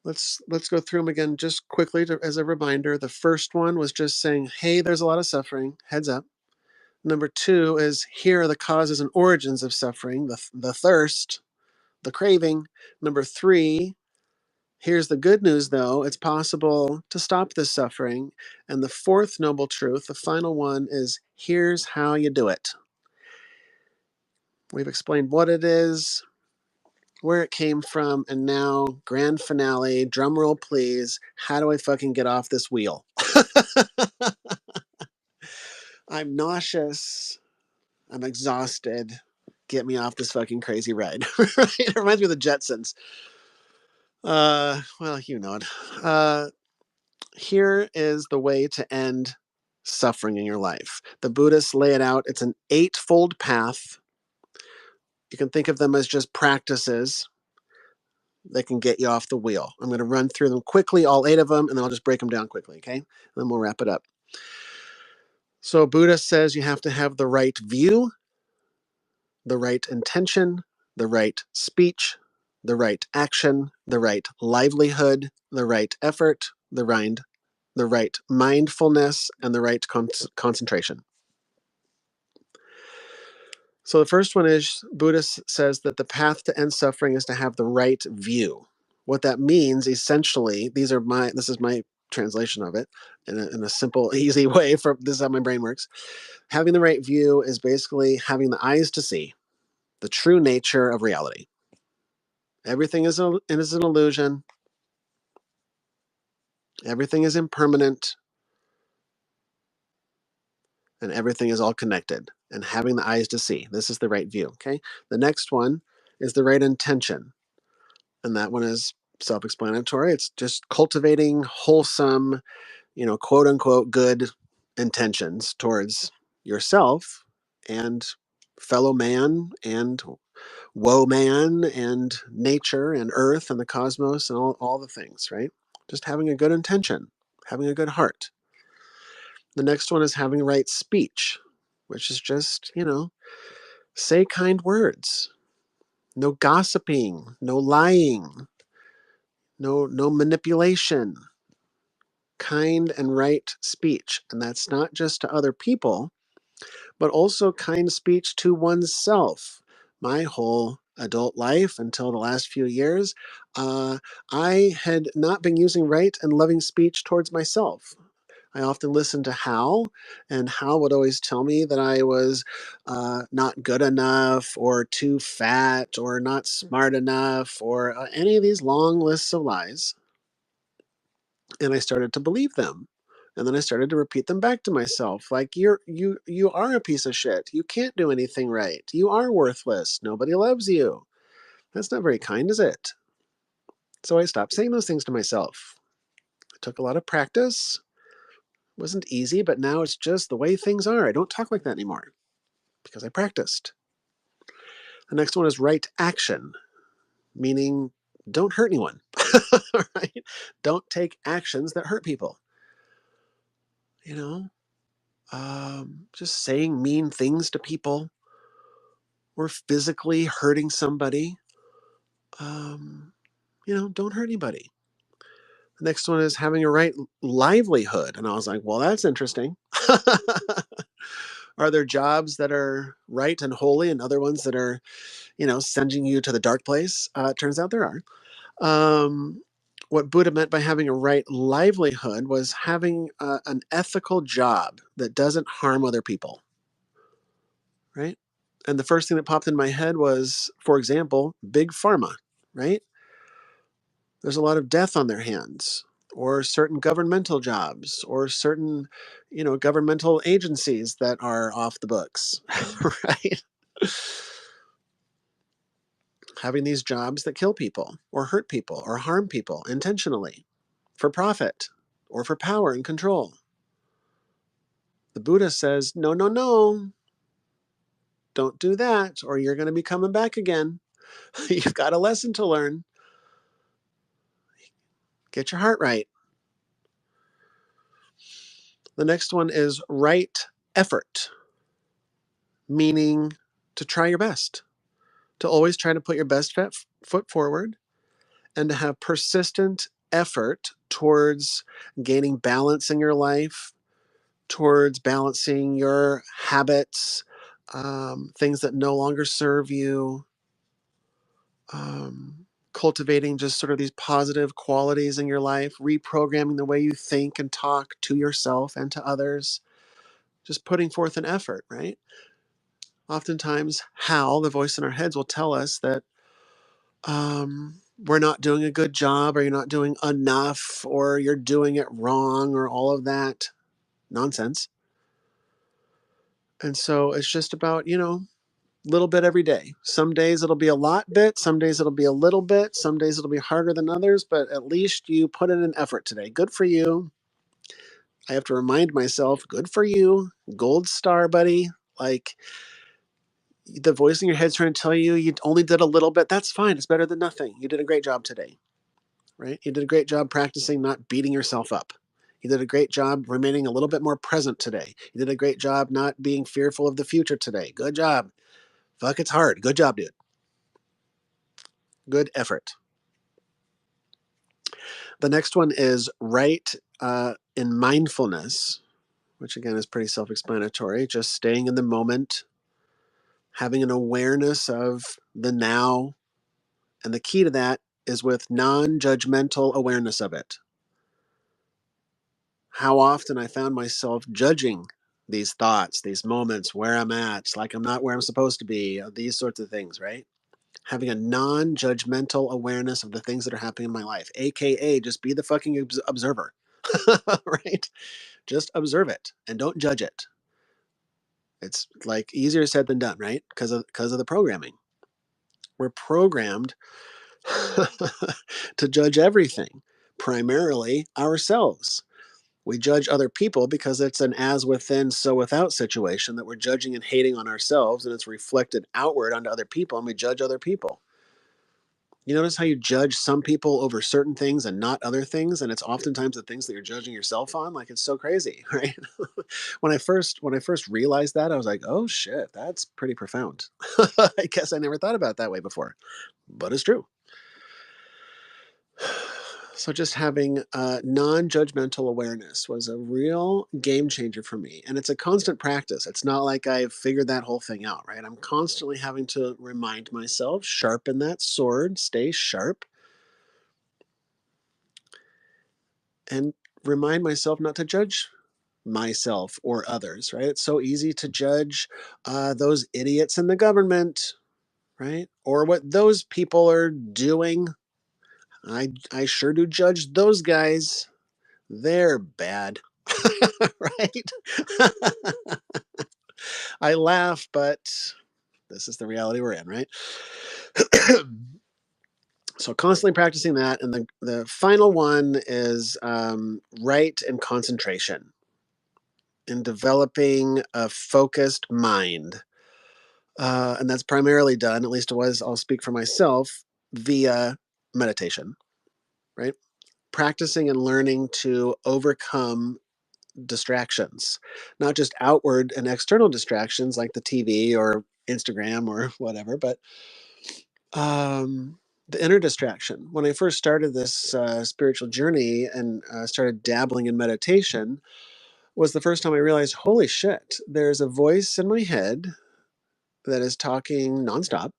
Let's go through them again just quickly as a reminder. The first one was just saying, hey, there's a lot of suffering, heads up. Number two is here are the causes and origins of suffering, the thirst, the craving. Number three, here's the good news though, it's possible to stop this suffering. And the fourth noble truth, the final one, is here's how you do it. We've explained what it is, where it came from, and now, grand finale, drum roll please, how do I fucking get off this wheel? I'm nauseous. I'm exhausted. Get me off this fucking crazy ride. Right? It reminds me of the Jetsons. Well, you know it. Here is the way to end suffering in your life. The Buddhists lay it out. It's an eightfold path. You can think of them as just practices that can get you off the wheel. I'm going to run through them quickly, all 8 of them, and then I'll just break them down quickly, okay? And then we'll wrap it up. So Buddha says you have to have the right view, the right intention, the right speech, the right action, the right livelihood, the right effort, the right mindfulness, and the right concentration. So the first one is Buddha says that the path to end suffering is to have the right view. What that means, essentially, this is my translation of it in a simple, easy way. This is how my brain works. Having the right view is basically having the eyes to see the true nature of reality. Everything is an illusion. Everything is impermanent. And everything is all connected. And having the eyes to see. This is the right view. Okay. The next one is the right intention. And that one is self-explanatory. It's just cultivating wholesome, quote unquote, good intentions towards yourself and fellow man and woe man and nature and earth and the cosmos and all the things, right? Just having a good intention, having a good heart. The next one is having right speech, which is just, say kind words. No gossiping, no lying, no manipulation. Kind and right speech. And that's not just to other people, but also kind speech to oneself. My whole adult life until the last few years, I had not been using right and loving speech towards myself. I often listened to Hal, and Hal would always tell me that I was not good enough, or too fat, or not smart enough, or any of these long lists of lies. And I started to believe them. And then I started to repeat them back to myself, like you are a piece of shit. You can't do anything right. You are worthless. Nobody loves you. That's not very kind, is it? So I stopped saying those things to myself. It took a lot of practice. It wasn't easy, but now it's just the way things are. I don't talk like that anymore because I practiced. The next one is right action, meaning don't hurt anyone. Right? Don't take actions that hurt people. You know, just saying mean things to people or physically hurting somebody. Um, don't hurt anybody. The next one is having a right livelihood. And I was like, well, that's interesting. Are there jobs that are right and holy and other ones that are, sending you to the dark place? It turns out there are. What Buddha meant by having a right livelihood was having an ethical job that doesn't harm other people, right? And the first thing that popped in my head was, for example, big pharma, right? There's a lot of death on their hands, or certain governmental jobs, or certain, governmental agencies that are off the books, right? Having these jobs that kill people, or hurt people, or harm people intentionally for profit, or for power and control. The Buddha says, no, no, no, don't do that, or you're going to be coming back again. You've got a lesson to learn. Get your heart right. The next one is right effort, meaning to try your best, to always try to put your best foot forward, and to have persistent effort towards gaining balance in your life, towards balancing your habits, things that no longer serve you, cultivating just sort of these positive qualities in your life, reprogramming the way you think and talk to yourself and to others, just putting forth an effort, right? Oftentimes, Hal, the voice in our heads, will tell us that we're not doing a good job, or you're not doing enough, or you're doing it wrong, or all of that nonsense. And so it's just about, little bit every day. Some days it'll be a lot bit, some days it'll be a little bit, some days it'll be harder than others, but at least you put in an effort today. Good for you. I have to remind myself, good for you. Gold star, buddy. Like, the voice in your head's trying to tell you you only did a little bit. That's fine. It's better than nothing. You did a great job today, right? You did a great job practicing not beating yourself up. You did a great job remaining a little bit more present today. You did a great job not being fearful of the future today. Good job. Fuck, it's hard. Good job, dude. Good effort. The next one is right in mindfulness, which again is pretty self explanatory. Just staying in the moment, having an awareness of the now. And the key to that is with non judgmental awareness of it. How often I found myself judging these thoughts, these moments, where I'm at, like I'm not where I'm supposed to be, these sorts of things, right? Having a non-judgmental awareness of the things that are happening in my life, aka just be the fucking observer. Right? Just observe it and don't judge it. It's like easier said than done, right? Because of the programming. We're programmed to judge everything, primarily ourselves. We judge other people because it's an as within, so without situation that we're judging and hating on ourselves, and it's reflected outward onto other people, and we judge other people. You notice how you judge some people over certain things and not other things, and it's oftentimes the things that you're judging yourself on. Like, it's so crazy, right? When I first realized that, I was like, oh shit, that's pretty profound. I guess I never thought about it that way before, but it's true. So just having non-judgmental awareness was a real game changer for me, and it's a constant practice. It's not like I've figured that whole thing out, right? I'm constantly having to remind myself, sharpen that sword, stay sharp, and remind myself not to judge myself or others, right? It's so easy to judge those idiots in the government, right? Or what those people are doing. I sure do judge those guys. They're bad. Right? I laugh, but this is the reality we're in, right? So constantly practicing that. And the final one is right and concentration, in developing a focused mind. And that's primarily done, at least it was, I'll speak for myself, via meditation, right? Practicing and learning to overcome distractions, not just outward and external distractions like the TV or Instagram or whatever, but the inner distraction. When I first started this spiritual journey and started dabbling in meditation, was the first time I realized, holy shit, there's a voice in my head that is talking nonstop,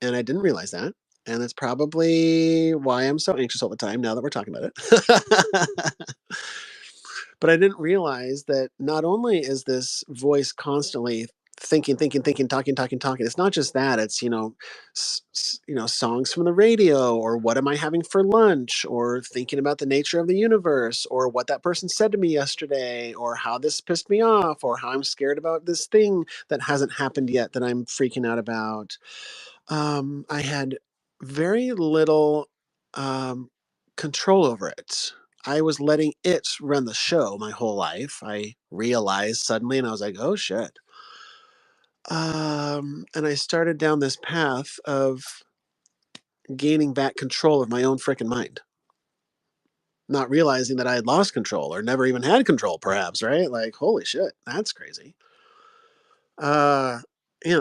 and I didn't realize that. And that's probably why I'm so anxious all the time now that we're talking about it. But I didn't realize that not only is this voice constantly thinking, talking. It's not just that. It's songs from the radio, or what am I having for lunch, or thinking about the nature of the universe, or what that person said to me yesterday, or how this pissed me off, or how I'm scared about this thing that hasn't happened yet that I'm freaking out about. I had very little um, control over it. I was letting it run the show my whole life. I realized suddenly, and I was like, "Oh shit!" And I started down this path of gaining back control of my own freaking mind, not realizing that I had lost control or never even had control. Perhaps, right? Like, holy shit, that's crazy. uh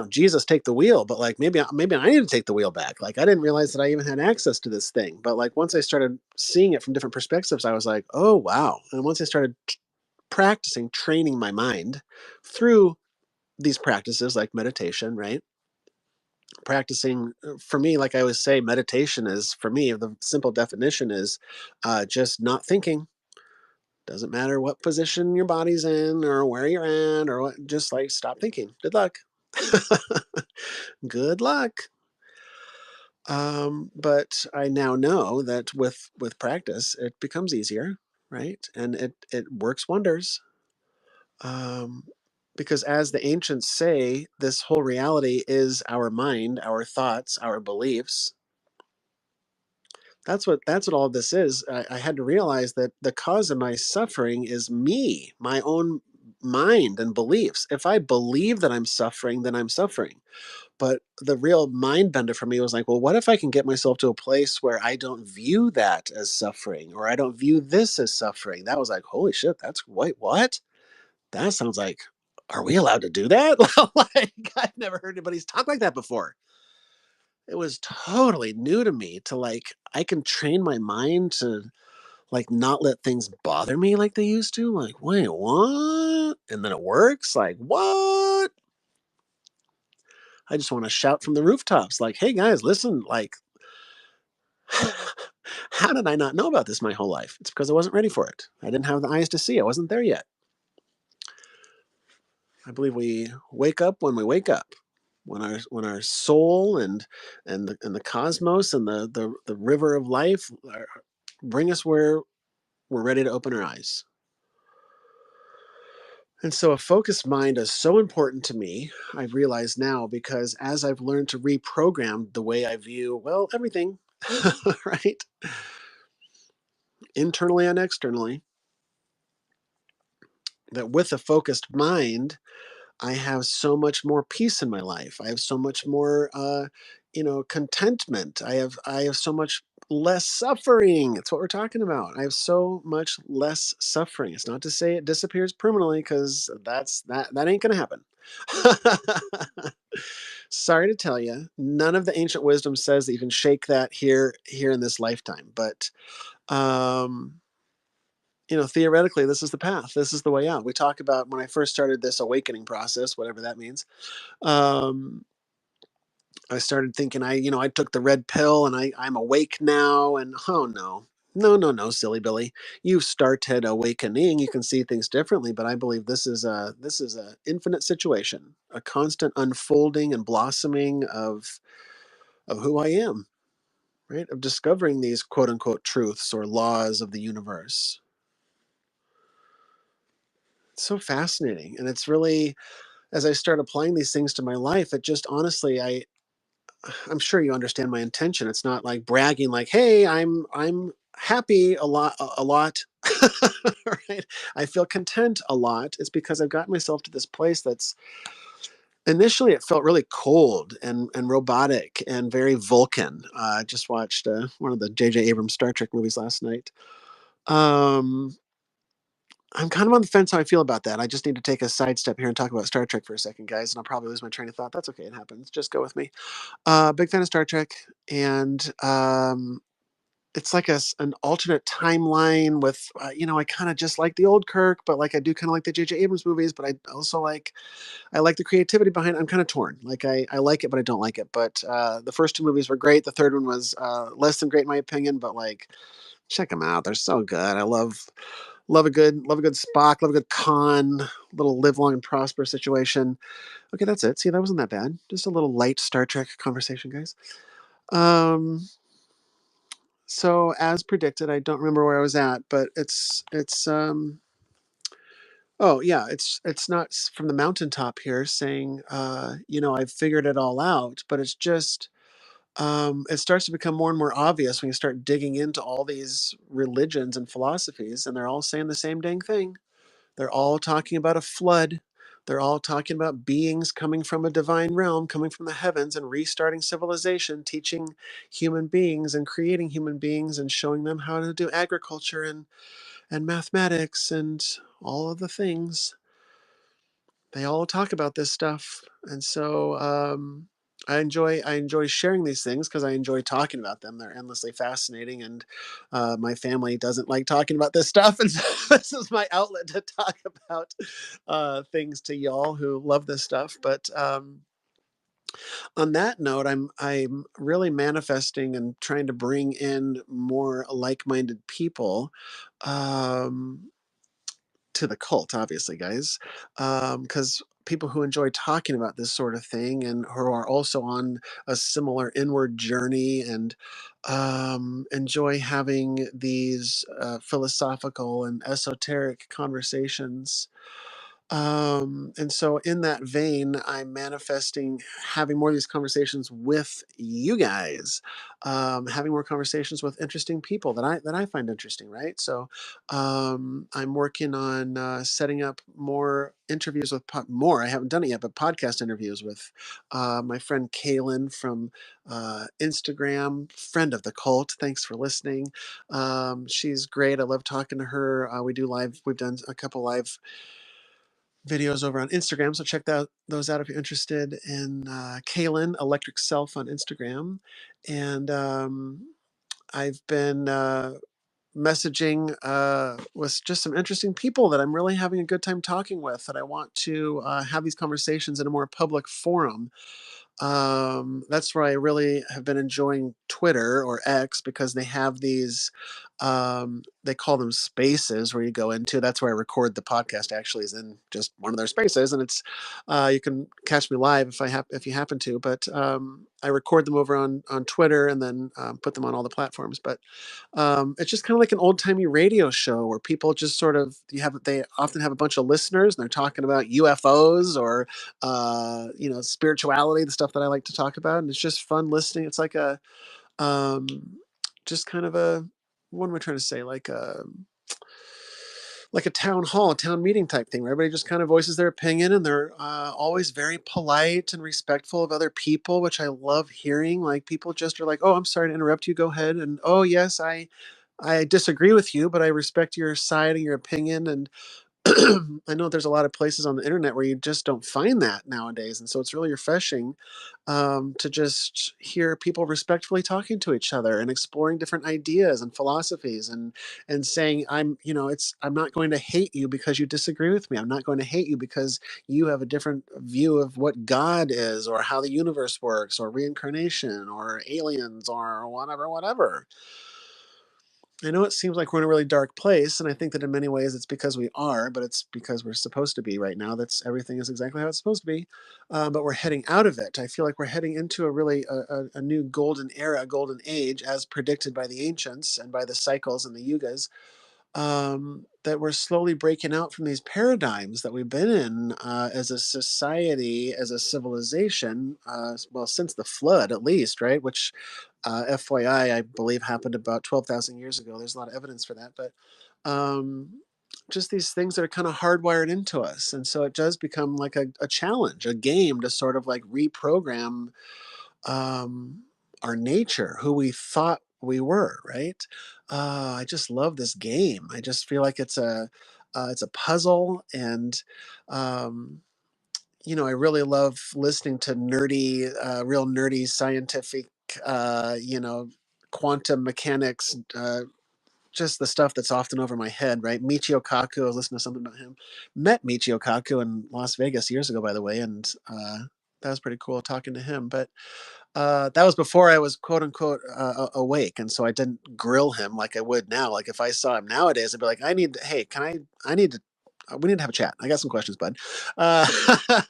Jesus take the wheel, but like maybe I need to take the wheel back. Like, I didn't realize that I even had access to this thing, but like once I started seeing it from different perspectives, I was like, oh wow. And once I started practicing training my mind through these practices like meditation, right? Practicing, for me, like I always say, meditation is, for me, the simple definition is just not thinking. Doesn't matter what position your body's in or where you're at or what, just like stop thinking. Good luck. Good luck. But I now know that with practice, it becomes easier, right? And it works wonders. Um, because as the ancients say, this whole reality is our mind, our thoughts, our beliefs. That's what all this is. I had to realize that the cause of my suffering is me, my own mind and beliefs. If I believe that I'm suffering, then I'm suffering. But the real mind bender for me was like, well, what if I can get myself to a place where I don't view that as suffering, or I don't view this as suffering? That was like, holy shit, that's, wait, what? That sounds like, are we allowed to do that? Like, I've never heard anybody's talk like that before. It was totally new to me to like, I can train my mind to like not let things bother me like they used to. Like, wait, what? And then it works? Like, what? I just want to shout from the rooftops, like, hey guys, listen, like, how did I not know about this my whole life? It's because I wasn't ready for it. I didn't have the eyes to see. I wasn't there yet. I believe we wake up when we wake up. when our soul and the cosmos and the river of life bring us where we're ready to open our eyes. And so a focused mind is so important to me, I realize now, because as I've learned to reprogram the way I view, well, everything, right? Internally and externally, that with a focused mind, I have so much more peace in my life. I have so much more, contentment. I have so much less suffering. It's what we're talking about. I have so much less suffering. It's not to say it disappears permanently, because that ain't gonna happen. Sorry to tell you, none of the ancient wisdom says that you can shake that here in this lifetime. But um, theoretically, this is the path. This is the way out. We talk about when I first started this awakening process, whatever that means. Um, I started thinking I took the red pill and I'm awake now. And oh no, no, no, no, silly Billy, you started awakening. You can see things differently, but I believe this is a infinite situation, a constant unfolding and blossoming of who I am, right? Of discovering these quote unquote truths or laws of the universe. It's so fascinating, and it's really, as I start applying these things to my life, it just honestly, I'm sure you understand my intention. It's not like bragging, like, "Hey, I'm happy a lot." Right? I feel content a lot. It's because I've got myself to this place that's initially it felt really cold and robotic and very Vulcan. I just watched one of the J.J. Abrams Star Trek movies last night. Um, I'm kind of on the fence how I feel about that. I just need to take a sidestep here and talk about Star Trek for a second, guys, and I'll probably lose my train of thought. That's okay. It happens. Just go with me. Big fan of Star Trek, and it's like an alternate timeline with, I kind of just like the old Kirk, but like I do kind of like the J.J. Abrams movies, but I also I like the creativity behind it. I'm kind of torn. Like I like it, but I don't like it. But the first two movies were great. The third one was less than great in my opinion, but like check them out. They're so good. I love a good Spock, love a good Khan, little live long and prosper situation. Okay, that's it. See, that wasn't that bad. Just a little light Star Trek conversation, guys. Um, so as predicted, I don't remember where I was at, but it's oh yeah, it's not from the mountaintop here saying I've figured it all out, but it's just it starts to become more and more obvious when you start digging into all these religions and philosophies, and they're all saying the same dang thing. They're all talking about a flood. They're all talking about beings coming from a divine realm, coming from the heavens and restarting civilization, teaching human beings and creating human beings and showing them how to do agriculture and mathematics and all of the things. They all talk about this stuff. And so I enjoy sharing these things because I enjoy talking about them. They're endlessly fascinating, and my family doesn't like talking about this stuff, and so this is my outlet to talk about things to y'all who love this stuff. But on that note, I'm really manifesting and trying to bring in more like-minded people. Um, to the cult, obviously, guys, because people who enjoy talking about this sort of thing and who are also on a similar inward journey and enjoy having these philosophical and esoteric conversations. And so, in that vein, I'm manifesting having more of these conversations with you guys, having more conversations with interesting people that I find interesting, right? So, I'm working on setting up more interviews with more. I haven't done it yet, but podcast interviews with my friend Kaylin from Instagram, friend of the cult. Thanks for listening. She's great. I love talking to her. We do live. We've done a couple live videos over on Instagram. So check those out if you're interested in Kaylin Electric Self on Instagram. And I've been messaging with just some interesting people that I'm really having a good time talking with. That I want to have these conversations in a more public forum. That's where I really have been enjoying Twitter or X because they have these. They call them spaces where you go into. That's where I record the podcast. Actually, is in just one of their spaces, and it's you can catch me live if you happen to. But I record them over on Twitter and then put them on all the platforms. But it's just kind of like an old timey radio show where people just sort of they often have a bunch of listeners and they're talking about UFOs or spirituality, the stuff that I like to talk about, and it's just fun listening. It's like a um, just kind of a what am I trying to say? Like a town hall, a town meeting type thing where everybody just kind of voices their opinion and they're always very polite and respectful of other people, which I love hearing. Like people just are like, "Oh, I'm sorry to interrupt you. Go ahead." And "Oh, yes, I disagree with you, but I respect your side and your opinion." And I know there's a lot of places on the internet where you just don't find that nowadays, and so it's really refreshing to just hear people respectfully talking to each other and exploring different ideas and philosophies, and saying, I'm not going to hate you because you disagree with me. I'm not going to hate you because you have a different view of what God is or how the universe works or reincarnation or aliens or whatever, whatever. I know it seems like we're in a really dark place, and I think that in many ways it's because we are, but it's because we're supposed to be right now. That's everything is exactly how it's supposed to be, but we're heading out of it. I feel like we're heading into a really a new golden era, golden age, as predicted by the ancients and by the cycles and the yugas. That we're slowly breaking out from these paradigms that we've been in as a society, as a civilization, well, since the flood at least, right? Which FYI, I believe happened about 12,000 years ago. There's a lot of evidence for that, but just these things that are kind of hardwired into us. And so it does become like a challenge, a game to sort of like reprogram um, our nature, who we thought we were, right? I just love this game. I just feel like it's a puzzle, and um, I really love listening to real nerdy scientific, quantum mechanics, just the stuff that's often over my head, right? Michio Kaku, I was listening to something about him. Met Michio Kaku in Las Vegas years ago, by the way, and that was pretty cool talking to him. But that was before I was quote unquote awake, and so I didn't grill him like I would now. Like if I saw him nowadays, I'd be like, hey, can I need to, we need to have a chat. I got some questions, bud. Uh,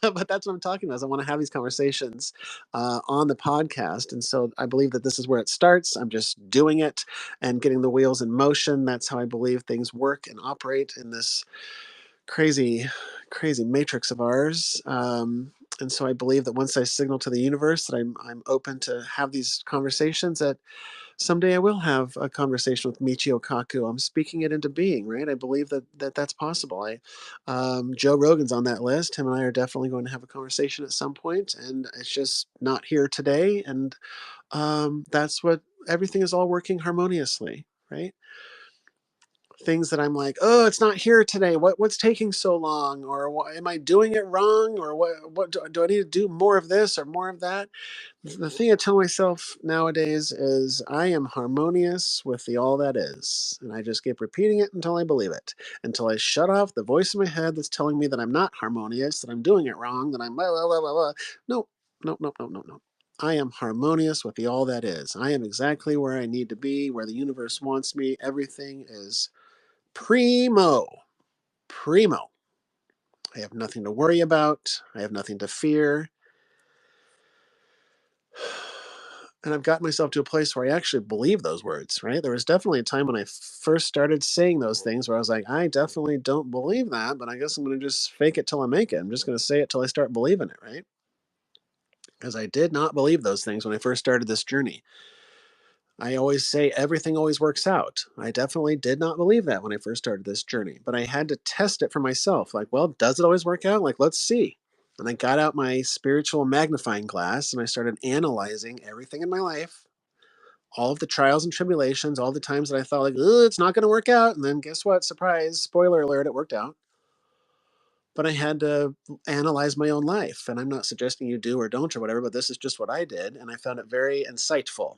but that's what I'm talking about. Is I want to have these conversations on the podcast, and so I believe that this is where it starts. I'm just doing it and getting the wheels in motion. That's how I believe things work and operate in this crazy, crazy matrix of ours. And so I believe that once I signal to the universe that I'm open to have these conversations, that someday I will have a conversation with Michio Kaku. I'm speaking it into being, right? I believe that's possible. Joe Rogan's on that list. Him and I are definitely going to have a conversation at some point, and it's just not here today. And that's what everything is all working harmoniously, right? Things that I'm like, oh, it's not here today. What's taking so long? Or am I doing it wrong? Or what do I need to do more of this or more of that? The thing I tell myself nowadays is I am harmonious with the all that is. And I just keep repeating it until I believe it, until I shut off the voice in my head that's telling me that I'm not harmonious, that I'm doing it wrong, that I'm blah, blah, blah, blah, blah. No, no, no, no, no, no. I am harmonious with the all that is. I am exactly where I need to be, where the universe wants me. Everything is primo. Primo. I have nothing to worry about. I have nothing to fear. And I've gotten myself to a place where I actually believe those words, right? There was definitely a time when I first started saying those things where I was like, I definitely don't believe that, but I guess I'm going to just fake it till I make it. I'm just going to say it till I start believing it, right? Because I did not believe those things when I first started this journey. I always say everything always works out. I definitely did not believe that when I first started this journey, but I had to test it for myself. Like, well, does it always work out? Like, let's see. And I got out my spiritual magnifying glass and I started analyzing everything in my life, all of the trials and tribulations, all the times that I thought like, oh, it's not going to work out. And then guess what? Surprise, spoiler alert, it worked out. But I had to analyze my own life. And I'm not suggesting you do or don't or whatever, but this is just what I did. And I found it very insightful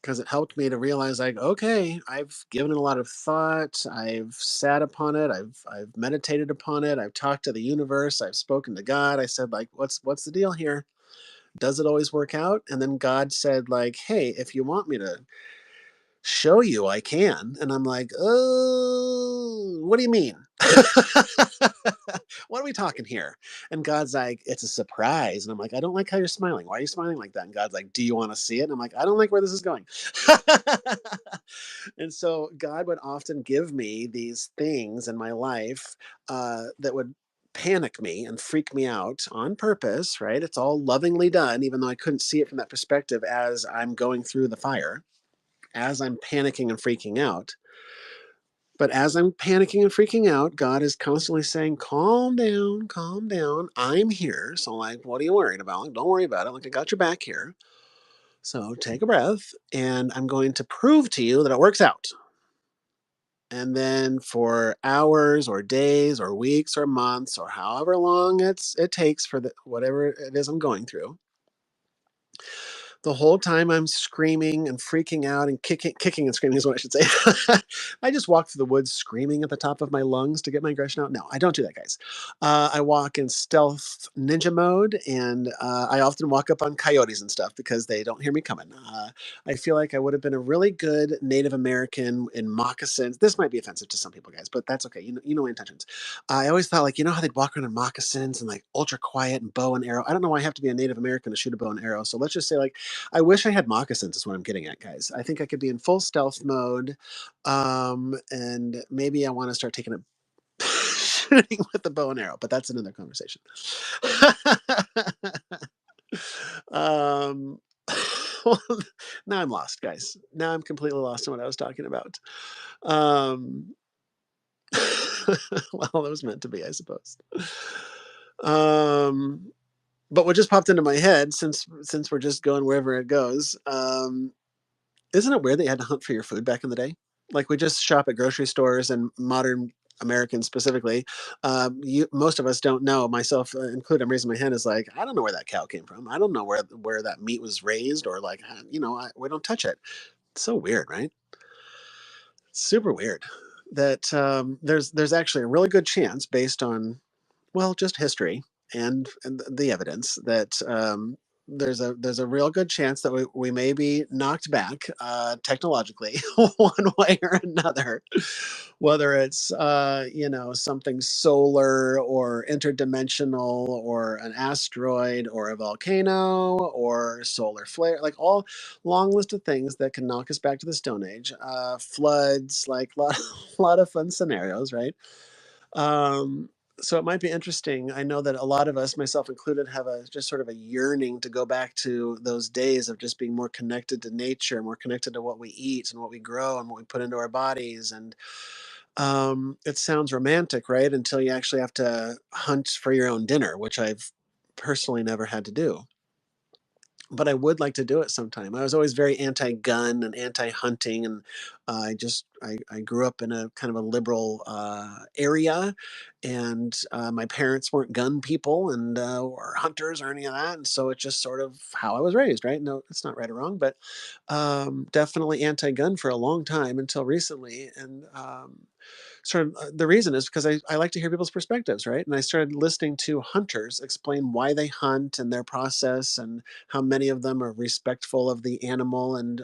because it helped me to realize like, okay, I've given it a lot of thought. I've sat upon it. I've meditated upon it. I've talked to the universe. I've spoken to God. I said like, what's the deal here? does it always work out? And then God said, like, hey, if you want me to show you, I can. And I'm like, oh, what do you mean? What are we talking here? And God's like, it's a surprise. And I'm like, I don't like how you're smiling. Why are you smiling like that? And God's like, do you want to see it? And I'm like, I don't like where this is going. And so God would often give me these things in my life that would panic me and freak me out on purpose, right? It's all lovingly done, even though I couldn't see it from that perspective as I'm going through the fire, as I'm panicking and freaking out. But as I'm panicking and freaking out, God is constantly saying, calm down, calm down. I'm here. So, like, what are you worried about? Like, don't worry about it. Like, I got your back here. So take a breath, and I'm going to prove to you that it works out. And then for hours or days or weeks or months or however long it takes for whatever it is I'm going through, the whole time I'm screaming and freaking out and kicking and screaming is what I should say. I just walk through the woods screaming at the top of my lungs to get my aggression out. No, I don't do that, guys. I walk in stealth ninja mode, and I often walk up on coyotes and stuff because they don't hear me coming. I feel like I would have been a really good Native American in moccasins. This might be offensive to some people, guys, but that's okay. You know my intentions. I always thought, like, you know how they'd walk around in moccasins and like ultra quiet and bow and arrow. I don't know why I have to be a Native American to shoot a bow and arrow. So let's just say, like, I wish I had moccasins, is what I'm getting at, guys. I think I could be in full stealth mode. And maybe I want to start taking a shooting with the bow and arrow, but that's another conversation. um, well, now I'm lost, guys. Now I'm completely lost in what I was talking about. Um, well, it was meant to be, I suppose. Um, but what just popped into my head, since we're just going wherever it goes, isn't it weird that you had to hunt for your food back in the day? Like, we just shop at grocery stores, and modern Americans specifically, most of us don't know, myself included. I'm raising my hand. Is like, I don't know where that cow came from. I don't know where that meat was raised, or like, we don't touch it. It's so weird, right? Super weird that there's actually a really good chance, based on, well, just history and the evidence, that there's a real good chance that we may be knocked back technologically one way or another, whether it's something solar or interdimensional or an asteroid or a volcano or solar flare, like, all long list of things that can knock us back to the Stone Age, floods, like, lot of fun scenarios, right? um, so it might be interesting. I know that a lot of us, myself included, have a just sort of a yearning to go back to those days of just being more connected to nature, more connected to what we eat and what we grow and what we put into our bodies. And it sounds romantic, right? Until you actually have to hunt for your own dinner, which I've personally never had to do, but I would like to do it sometime. I was always very anti-gun and anti-hunting, and I grew up in a kind of a liberal area, and my parents weren't gun people and or hunters or any of that, and so it's just sort of how I was raised. Right? No, it's not right or wrong, but definitely anti-gun for a long time until recently, and sort of the reason is because I like to hear people's perspectives, right? And I started listening to hunters explain why they hunt and their process, and how many of them are respectful of the animal, and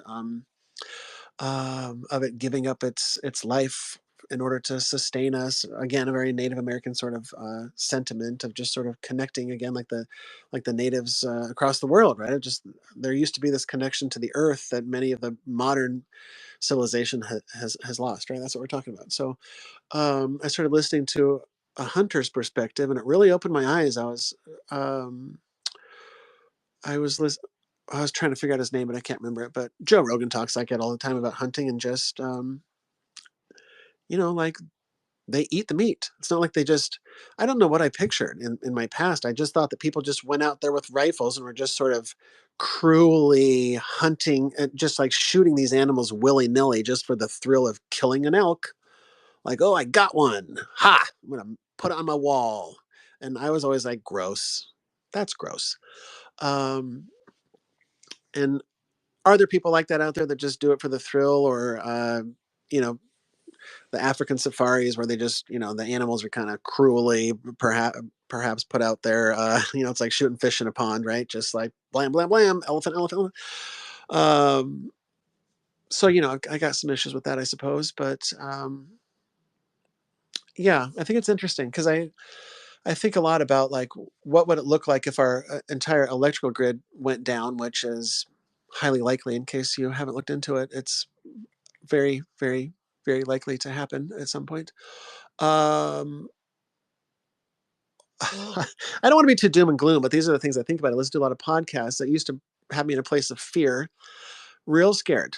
of it giving up its life in order to sustain us. Again, a very Native American sort of sentiment of just sort of connecting again, like the natives across the world, right? It just, there used to be this connection to the earth that many of the modern civilization has lost, right? That's what we're talking about. So I started listening to a hunter's perspective, and it really opened my eyes. Um, I was lis- I was trying to figure out his name, but I can't remember it. But Joe Rogan talks like it all the time about hunting, and just like, they eat the meat. It's not like they just. I don't know what I pictured in my past. I just thought that people just went out there with rifles and were just sort of cruelly hunting and just like shooting these animals willy nilly just for the thrill of killing an elk. Like, oh, I got one. Ha! I'm gonna put it on my wall. And I was always like, gross. That's gross. Um, and are there people like that out there that just do it for the thrill, or you know, the African safaris where they just, the animals are kind of cruelly perhaps put out there. It's like shooting fish in a pond, right? Just like blam, blam, blam, elephant, elephant. Um, so, I got some issues with that, I suppose. But yeah, I think it's interesting because I think a lot about like what would it look like if our entire electrical grid went down, which is highly likely. In case you haven't looked into it, it's very, very, very likely to happen at some point. Um, I don't want to be too doom and gloom, but these are the things I think about. I listen to a lot of podcasts that used to have me in a place of fear, real scared.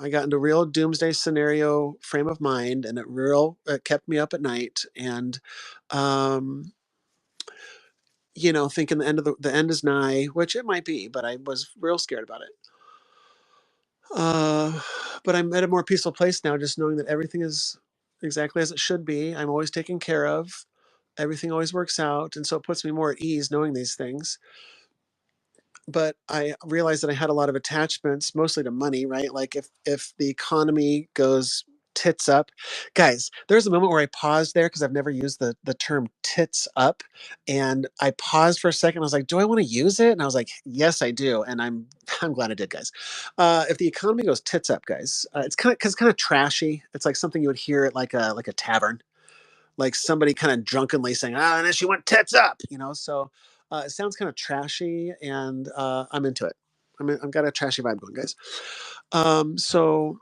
I got into a real doomsday scenario frame of mind, and it kept me up at night. And um, thinking the end is nigh, which it might be, but I was real scared about it. Uh, but I'm at a more peaceful place now, just knowing that everything is exactly as it should be. I'm always taken care of. Everything always works out, and so it puts me more at ease knowing these things. But I realized that I had a lot of attachments, mostly to money, right? Like if the economy goes tits up, guys, there's a moment where I paused there because I've never used the term tits up, and I paused for a second. I was like, do I want to use it? And I was like, yes, I do, and I'm glad I did, guys. If the economy goes tits up, guys, it's kind of trashy. It's like something you would hear at like a tavern, like somebody kind of drunkenly saying, and then she went tits up, So it sounds kind of trashy, and I'm into it. I've got a trashy vibe going, guys. So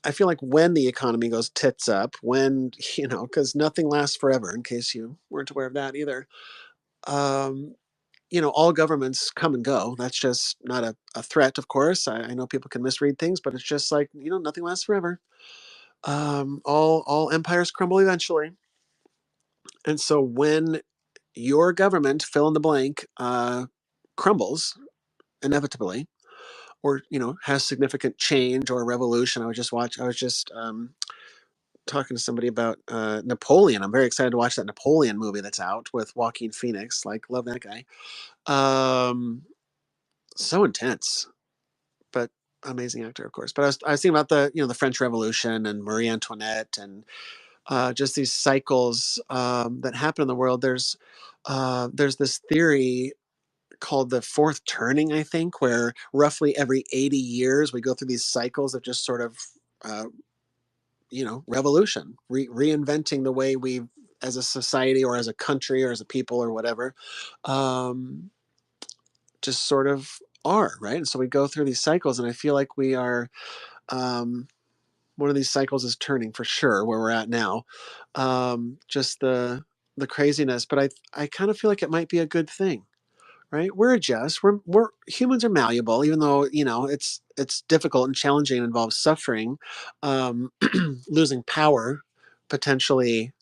I feel like when the economy goes tits up, when, because nothing lasts forever, in case you weren't aware of that either. Um, all governments come and go. That's just not a threat, of course. I know people can misread things, but it's just like, nothing lasts forever. All empires crumble eventually. And so when your government, fill in the blank, crumbles inevitably, or has significant change or revolution. I was just talking to somebody about Napoleon. I'm very excited to watch that Napoleon movie that's out with Joaquin Phoenix. Like, love that guy. Um, so intense, but amazing actor, of course. But I was thinking about the French Revolution and Marie Antoinette and just these cycles that happen in the world. There's this theory called the fourth turning, I think, where roughly every 80 years we go through these cycles of just sort of, uh, revolution, reinventing the way we, as a society or as a country or as a people or whatever, um, just sort of are, right? And so we go through these cycles, and I feel like we are, um, one of these cycles is turning for sure where we're at now. Just the craziness, but I kind of feel like it might be a good thing, right? We're adjust. We're humans are malleable, even though it's difficult and challenging and involves suffering, um, losing power potentially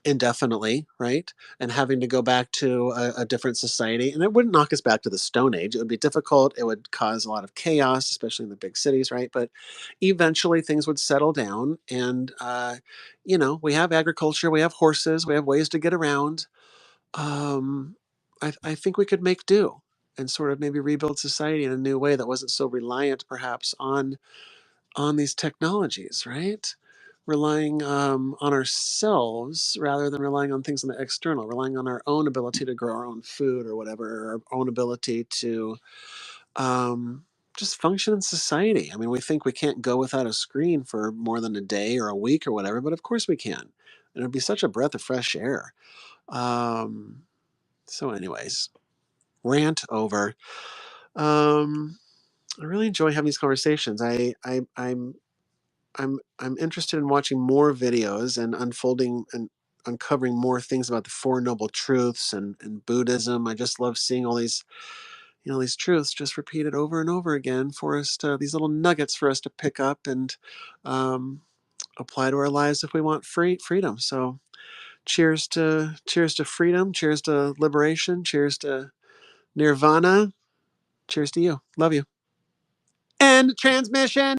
indefinitely, right? And having to go back to a different society, and it wouldn't knock us back to the Stone Age. It would be difficult. It would cause a lot of chaos, especially in the big cities, right? But eventually things would settle down, and we have agriculture, we have horses, we have ways to get around. um, I think we could make do and sort of maybe rebuild society in a new way that wasn't so reliant, perhaps, on these technologies, right? Relying on ourselves rather than relying on things in the external, relying on our own ability to grow our own food or whatever, or our own ability to um, just function in society. I mean, we think we can't go without a screen for more than a day or a week or whatever, but of course we can. And it would be such a breath of fresh air. Um, so, anyways, rant over. Um, I really enjoy having these conversations. I'm interested in watching more videos and unfolding and uncovering more things about the Four Noble Truths and Buddhism. I just love seeing all these truths just repeated over and over again for us to these little nuggets for us to pick up and um, apply to our lives if we want freedom. So cheers to freedom, cheers to liberation, cheers to Nirvana. Cheers to you. Love you. End transmission.